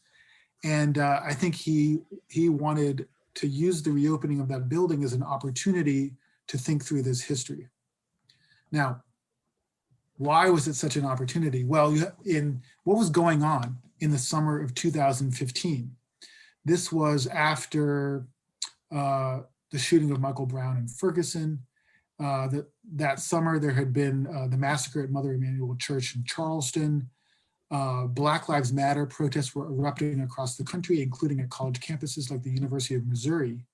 [SPEAKER 4] and I think he wanted to use the reopening of that building as an opportunity to think through this history. Now, why was it such an opportunity? Well, in what was going on in the summer of 2015, this was after the shooting of Michael Brown in Ferguson. That summer, there had been the massacre at Mother Emanuel Church in Charleston. Black Lives Matter protests were erupting across the country, including at college campuses like the University of Missouri.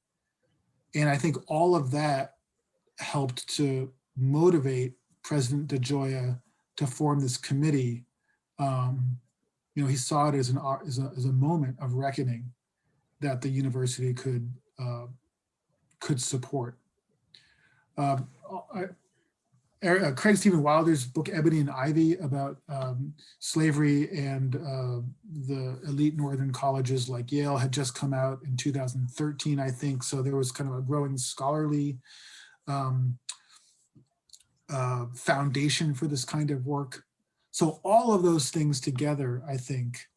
[SPEAKER 4] And I think all of that helped to motivate President DeGioia to form this committee. He saw it as a moment of reckoning that the university could support. Craig Stephen Wilder's book Ebony and Ivy about slavery and the elite northern colleges like Yale had just come out in 2013, I think. So there was kind of a growing scholarly foundation for this kind of work. So all of those things together, I think,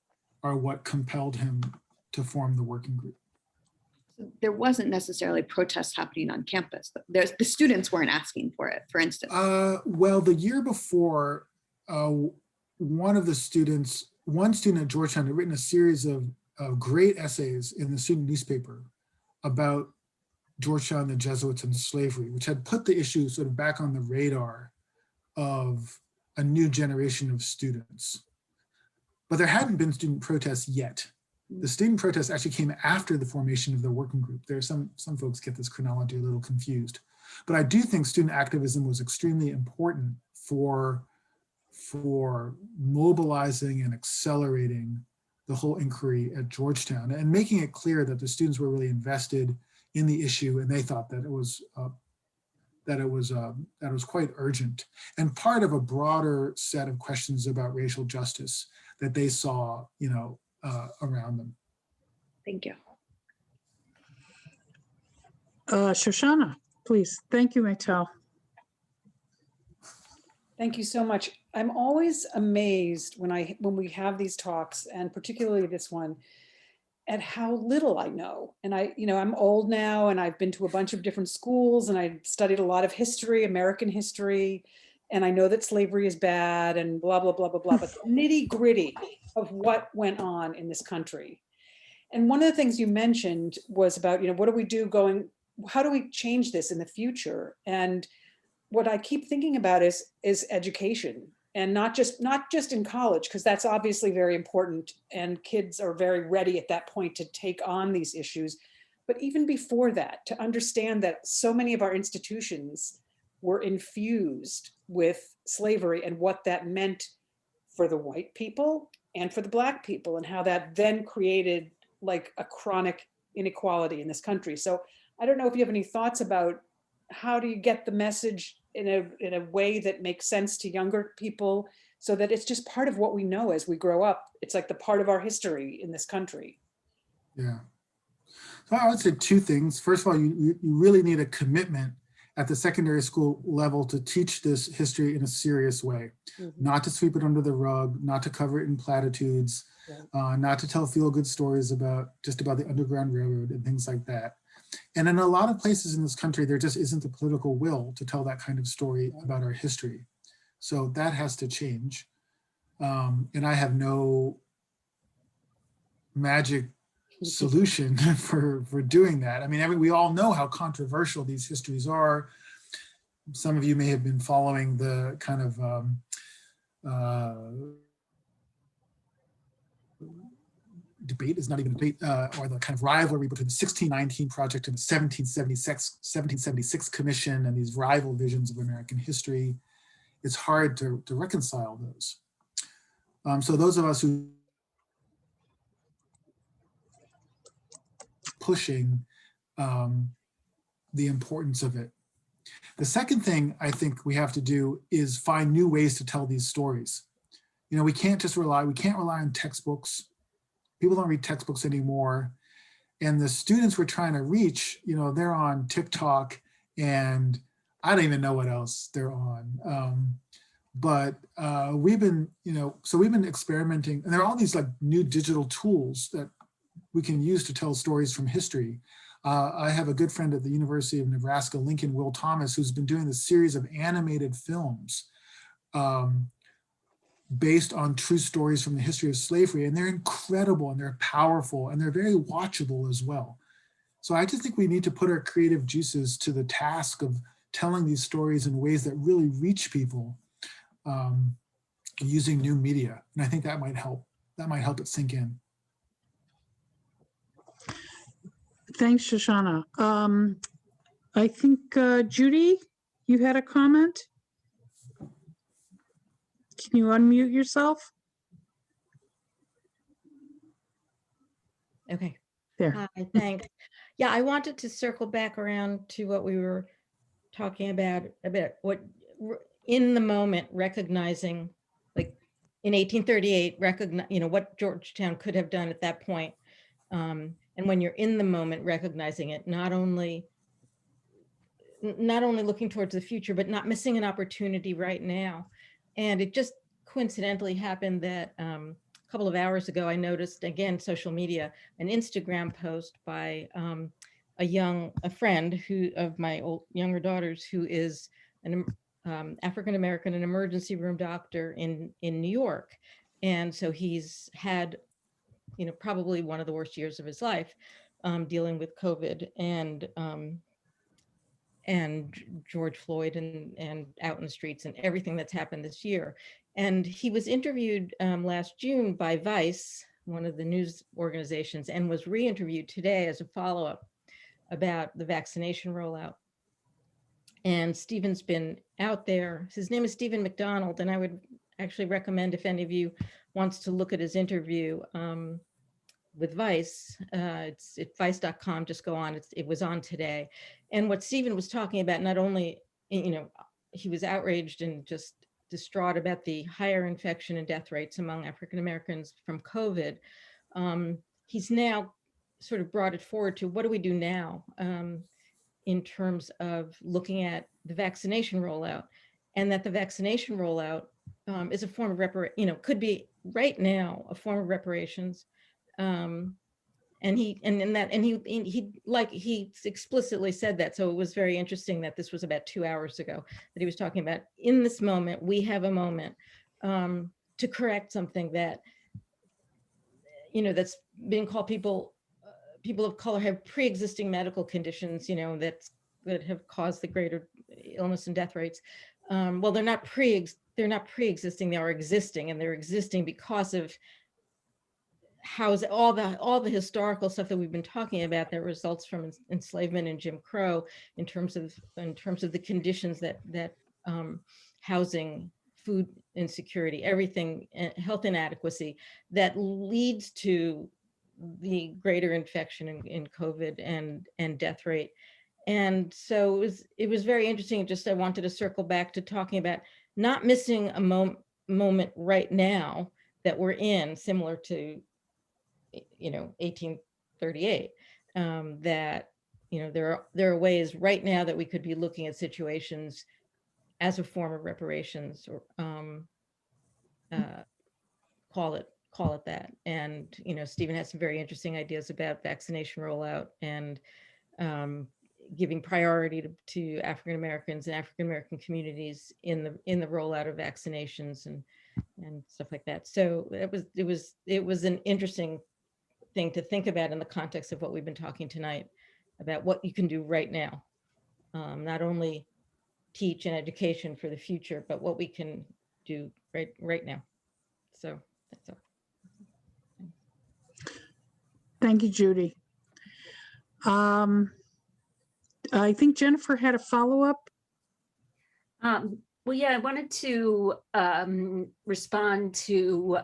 [SPEAKER 4] are what compelled him to form the working group.
[SPEAKER 8] There wasn't necessarily protests happening on campus. The students weren't asking for it, for instance.
[SPEAKER 4] Well, the year before, one student at Georgetown had written a series of great essays in the student newspaper about Georgetown, the Jesuits, and slavery, which had put the issue sort of back on the radar of a new generation of students. But there hadn't been student protests yet. The student protests actually came after the formation of the working group. There are some folks get this chronology a little confused. But I do think student activism was extremely important for mobilizing and accelerating the whole inquiry at Georgetown and making it clear that the students were really invested in the issue, and they thought that it was quite urgent and part of a broader set of questions about racial justice that they saw, around them.
[SPEAKER 8] Thank you.
[SPEAKER 1] Shoshana, please. Thank you, Maytal.
[SPEAKER 2] Thank you so much. I'm always amazed when we have these talks, and particularly this one, at how little I know. And I'm old now, and I've been to a bunch of different schools, and I studied a lot of history, American history, and I know that slavery is bad and blah, blah, blah, blah, blah, but the nitty gritty of what went on in this country. And one of the things you mentioned was about, what do we do how do we change this in the future? And what I keep thinking about is education, and not just in college, because that's obviously very important, and kids are very ready at that point to take on these issues. But even before that, to understand that so many of our institutions were infused with slavery and what that meant for the white people and for the Black people, and how that then created like a chronic inequality in this country. So I don't know if you have any thoughts about how do you get the message in a way that makes sense to younger people, so that it's just part of what we know as we grow up. It's like the part of our history in this country.
[SPEAKER 4] Yeah. So I would say two things. First of all, you really need a commitment at the secondary school level to teach this history in a serious way, not to sweep it under the rug, not to cover it in platitudes, not to tell feel-good stories about the Underground Railroad and things like that. And in a lot of places in this country, there just isn't the political will to tell that kind of story about our history. So that has to change. And I have no magic solution for doing that. I mean, we all know how controversial these histories are. Some of you may have been following the kind of debate is not even a debate, or the kind of rivalry between the 1619 Project and the 1776 Commission, and these rival visions of American history. It's hard to reconcile those. So those of us who pushing the importance of it. The second thing I think we have to do is find new ways to tell these stories. We can't rely on textbooks. People don't read textbooks anymore. And the students we're trying to reach, they're on TikTok, and I don't even know what else they're on. But we've been experimenting, and there are all these like new digital tools that we can use to tell stories from history. I have a good friend at the University of Nebraska, Lincoln, Will Thomas, who's been doing this series of animated films based on true stories from the history of slavery. And they're incredible, and they're powerful, and they're very watchable as well. So I just think we need to put our creative juices to the task of telling these stories in ways that really reach people using new media. And I think that might help. That might help it sink in.
[SPEAKER 1] Thanks, Shoshana. I think, Judy, you had a comment? Can you unmute yourself?
[SPEAKER 9] Okay.
[SPEAKER 1] There.
[SPEAKER 9] Hi, thanks. Yeah, I wanted to circle back around to what we were talking about what in the moment, recognizing, like in 1838, what Georgetown could have done at that point. And when you're in the moment, recognizing it, not only looking towards the future, but not missing an opportunity right now. And it just coincidentally happened that a couple of hours ago, I noticed, again, social media, an Instagram post by a friend of my younger daughter's, who is an African-American, an emergency room doctor in New York. And so he's had, probably one of the worst years of his life, dealing with COVID and George Floyd and out in the streets and everything that's happened this year. And he was interviewed last June by Vice, one of the news organizations, and was re-interviewed today as a follow-up about the vaccination rollout. And Stephen's been out there. His name is Stephen McDonald, and I would actually recommend, if any of you wants to look at his interview with Vice, it's at vice.com, just go on, it was on today. And what Stephen was talking about, not only, he was outraged and just distraught about the higher infection and death rates among African Americans from COVID. He's now sort of brought it forward to, what do we do now in terms of looking at the vaccination rollout, and that the vaccination rollout is a form of could be right now a form of reparations. And he explicitly said that. So it was very interesting that this was about 2 hours ago that he was talking about, in this moment, we have a moment to correct something that, that's been called people of color have pre-existing medical conditions, that have caused the greater illness and death rates. Well, they're not pre-existing, they are existing, and they're existing because of all the historical stuff that we've been talking about that results from enslavement and Jim Crow, in terms of the conditions that housing, food insecurity, everything, health inadequacy, that leads to the greater infection in COVID and death rate. And so it was very interesting. Just, I wanted to circle back to talking about not missing a moment right now that we're in, similar to 1838, that there are ways right now that we could be looking at situations as a form of reparations, or call it that. And Stephen has some very interesting ideas about vaccination rollout, and giving priority to African Americans and African American communities in the rollout of vaccinations and stuff like that. So it was an interesting thing to think about in the context of what we've been talking tonight about, what you can do right now, not only teach and education for the future, but what we can do right now. So that's all.
[SPEAKER 1] Thank you, Judy. I think Jennifer had a follow-up.
[SPEAKER 3] Well, yeah, I wanted to respond to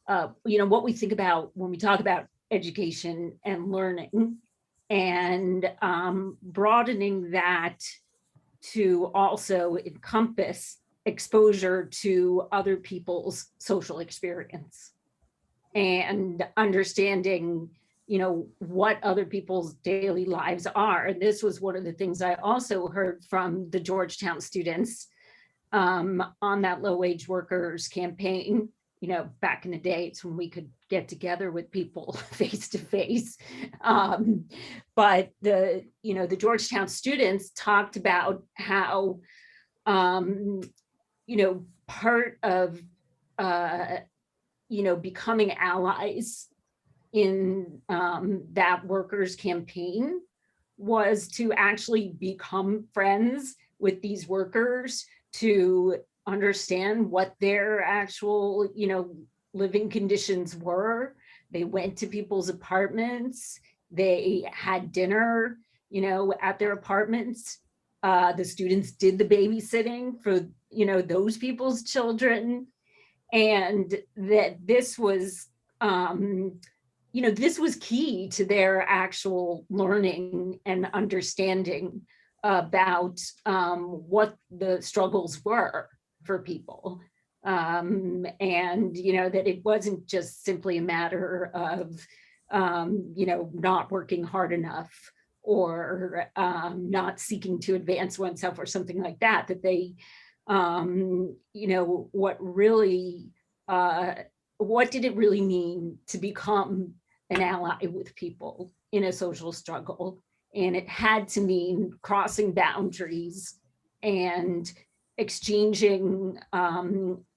[SPEAKER 3] what we think about when we talk about education and learning, and broadening that to also encompass exposure to other people's social experience, and understanding what other people's daily lives are. And this was one of the things I also heard from the Georgetown students on that low-wage workers campaign. Back in the days when we could get together with people face to face. But the Georgetown students talked about how, part of, becoming allies in that workers campaign was to actually become friends with these workers, to understand what their actual, living conditions were. They went to people's apartments. They had dinner, at their apartments. The students did the babysitting for, those people's children. And that this was, this was key to their actual learning and understanding about what the struggles were for people. And, that it wasn't just simply a matter of, not working hard enough, or not seeking to advance oneself or something like that, that they, what did it really mean to become an ally with people in a social struggle? And it had to mean crossing boundaries and exchanging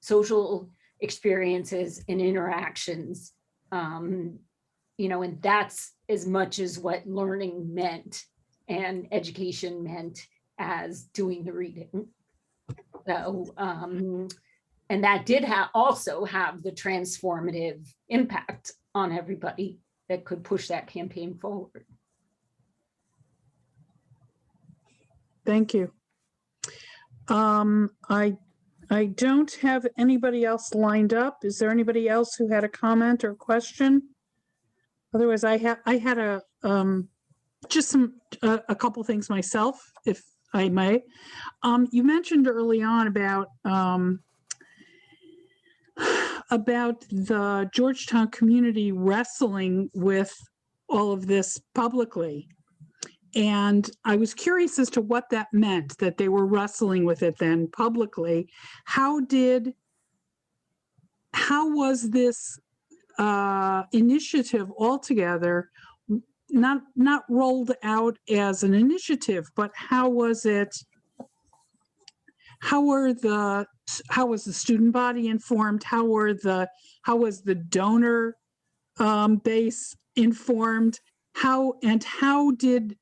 [SPEAKER 3] social experiences and interactions, and that's as much as what learning meant and education meant as doing the reading. So, and that did also have the transformative impact on everybody that could push that campaign forward.
[SPEAKER 1] Thank you. I don't have anybody else lined up. Is there anybody else who had a comment or question? Otherwise, I had a couple things myself, if I may. You mentioned early on about the Georgetown community wrestling with all of this publicly. And I was curious as to what that meant, that they were wrestling with it then publicly. How was this initiative altogether, not rolled out as an initiative, but how was it? How was the student body informed? How was the donor base informed? How did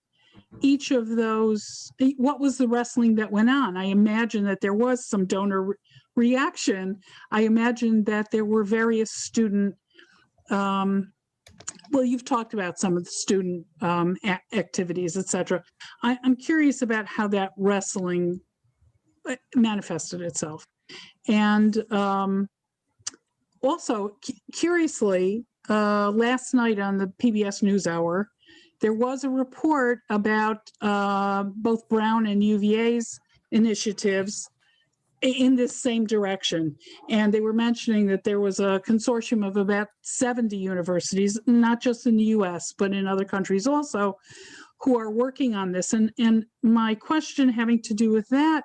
[SPEAKER 1] each of those, what was the wrestling that went on? I imagine that there was some donor reaction. I imagine that there were various student, well, you've talked about some of the student activities, etc. I'm curious about how that wrestling manifested itself. And also, curiously, last night on the PBS NewsHour, there was a report about both Brown and UVA's initiatives in this same direction. And they were mentioning that there was a consortium of about 70 universities, not just in the US, but in other countries also, who are working on this. And my question having to do with that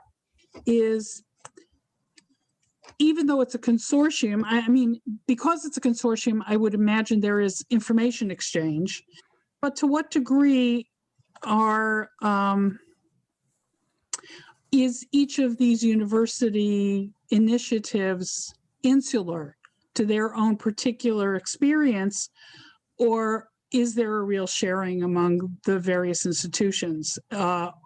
[SPEAKER 1] is, even though it's a consortium, I mean, because it's a consortium, I would imagine there is information exchange, but to what degree is each of these university initiatives insular to their own particular experience, or is there a real sharing among the various institutions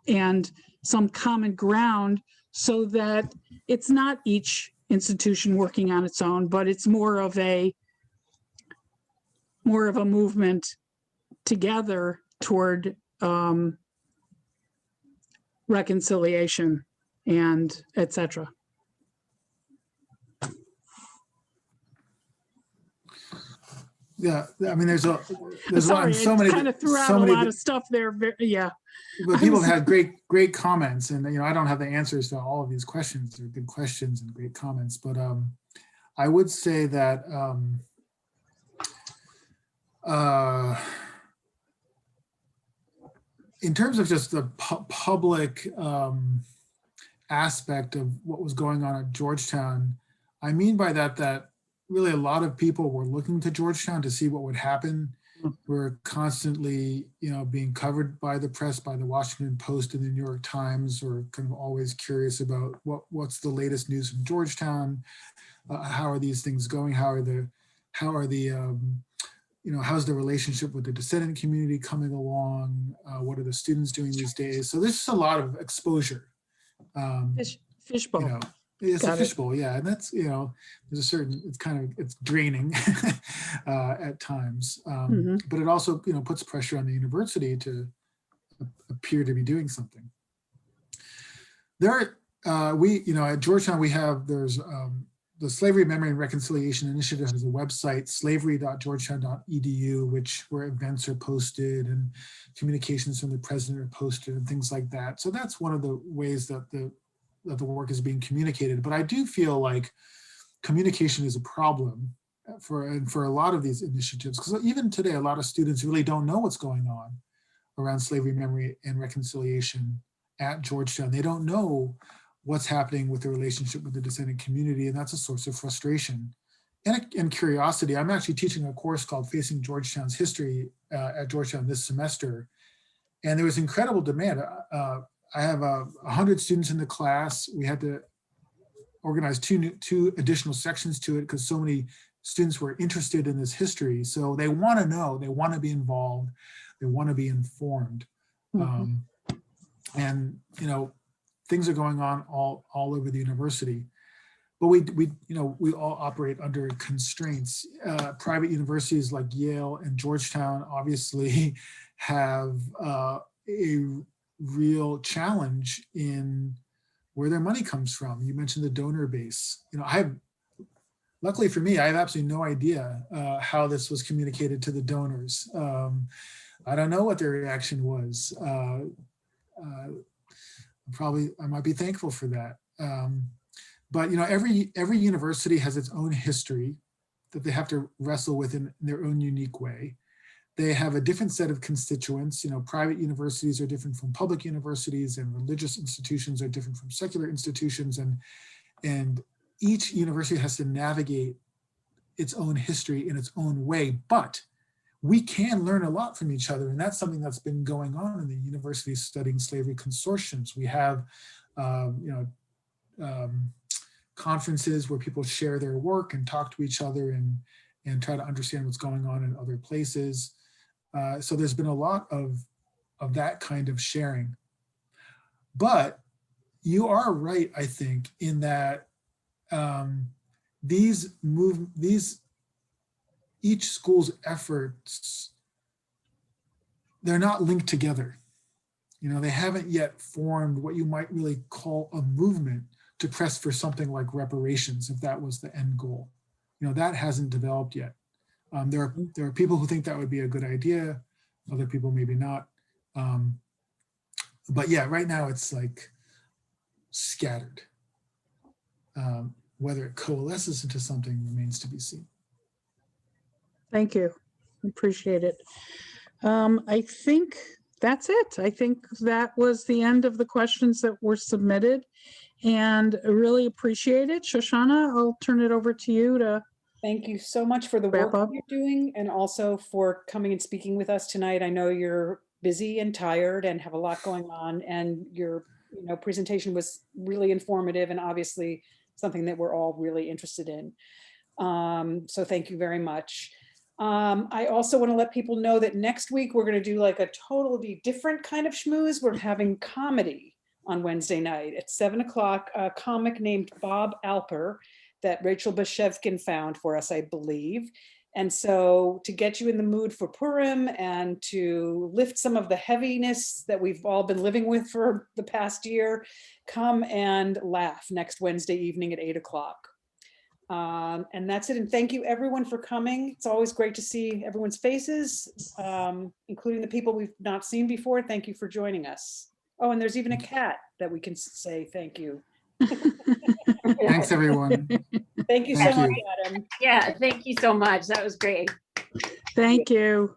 [SPEAKER 1] and some common ground so that it's not each institution working on its own, but it's more of a movement together toward reconciliation and etc.
[SPEAKER 4] Yeah, I mean, there's
[SPEAKER 1] Sorry,
[SPEAKER 4] so many,
[SPEAKER 1] kind of threw out
[SPEAKER 4] so
[SPEAKER 1] a
[SPEAKER 4] many,
[SPEAKER 1] lot of stuff there. Yeah.
[SPEAKER 4] but people have had great comments, and I don't have the answers to all of these questions. They're good questions and great comments, but I would say that in terms of just the public aspect of what was going on at Georgetown, I mean by that really a lot of people were looking to Georgetown to see what would happen. We're constantly, being covered by the press, by the Washington Post and the New York Times. We're kind of always curious about what's the latest news from Georgetown. How are these things going? How's the relationship with the dissident community coming along? What are the students doing these days? So there's just a lot of exposure.
[SPEAKER 1] Fishbowl.
[SPEAKER 4] It's a fishbowl, yeah, and that's there's a certain, it's draining at times, but it also puts pressure on the university to appear to be doing something. There, at Georgetown there's the Slavery Memory and Reconciliation Initiative has a website, slavery.georgetown.edu, where events are posted and communications from the president are posted and things like that. So that's one of the ways that the work is being communicated. But I do feel like communication is a problem for a lot of these initiatives, because even today, a lot of students really don't know what's going on around slavery memory and reconciliation at Georgetown. They don't know what's happening with the relationship with the dissenting community, and that's a source of frustration and curiosity. I'm actually teaching a course called Facing Georgetown's History at Georgetown this semester, and there was incredible demand. I have 100 students in the class. We had to organize two additional sections to it because so many students were interested in this history. So they want to know, they want to be involved, they want to be informed. And things are going on all over the university. But we all operate under constraints. Private universities like Yale and Georgetown obviously have a real challenge in where their money comes from. You mentioned the donor base. Luckily for me, I have absolutely no idea how this was communicated to the donors. I don't know what their reaction was. I might be thankful for that. But every university has its own history that they have to wrestle with in their own unique way. They have a different set of constituents. Private universities are different from public universities, and religious institutions are different from secular institutions. And each university has to navigate its own history in its own way, but we can learn a lot from each other. And that's something that's been going on in the University Studying Slavery consortiums. We have, conferences where people share their work and talk to each other and try to understand what's going on in other places. So there's been a lot of that kind of sharing. But you are right, I think, in that each school's efforts, they're not linked together. You know, they haven't yet formed what you might really call a movement to press for something like reparations, if that was the end goal. You know, that hasn't developed yet. There are people who think that would be a good idea, other people maybe not. But yeah, right now it's like scattered. Whether it coalesces into something remains to be seen.
[SPEAKER 1] Thank you. Appreciate it. I think that's it. I think that was the end of the questions that were submitted, and I really appreciate it. Shoshana, I'll turn it over to you to
[SPEAKER 2] Thank you so much for the
[SPEAKER 1] wrap
[SPEAKER 2] work
[SPEAKER 1] up.
[SPEAKER 2] you're doing, and also for coming and speaking with us tonight. I know you're busy and tired and have a lot going on, and your presentation was really informative and obviously something that we're all really interested in. So thank you very much. I also want to let people know that next week we're going to do like a totally different kind of schmooze. We're having comedy on Wednesday night at 7 o'clock, a comic named Bob Alper that Rachel Bashevkin found for us, I believe. And so to get you in the mood for Purim and to lift some of the heaviness that we've all been living with for the past year, come and laugh next Wednesday evening at 8 o'clock. And that's it. And thank you everyone for coming. It's always great to see everyone's faces, including the people we've not seen before. Thank you for joining us. Oh, and there's even a cat that we can say thank you.
[SPEAKER 4] Thanks, everyone.
[SPEAKER 2] Thank you so
[SPEAKER 4] Thank
[SPEAKER 2] much,
[SPEAKER 4] you.
[SPEAKER 2] Adam.
[SPEAKER 3] Yeah, thank you so much. That was great.
[SPEAKER 1] Thank you.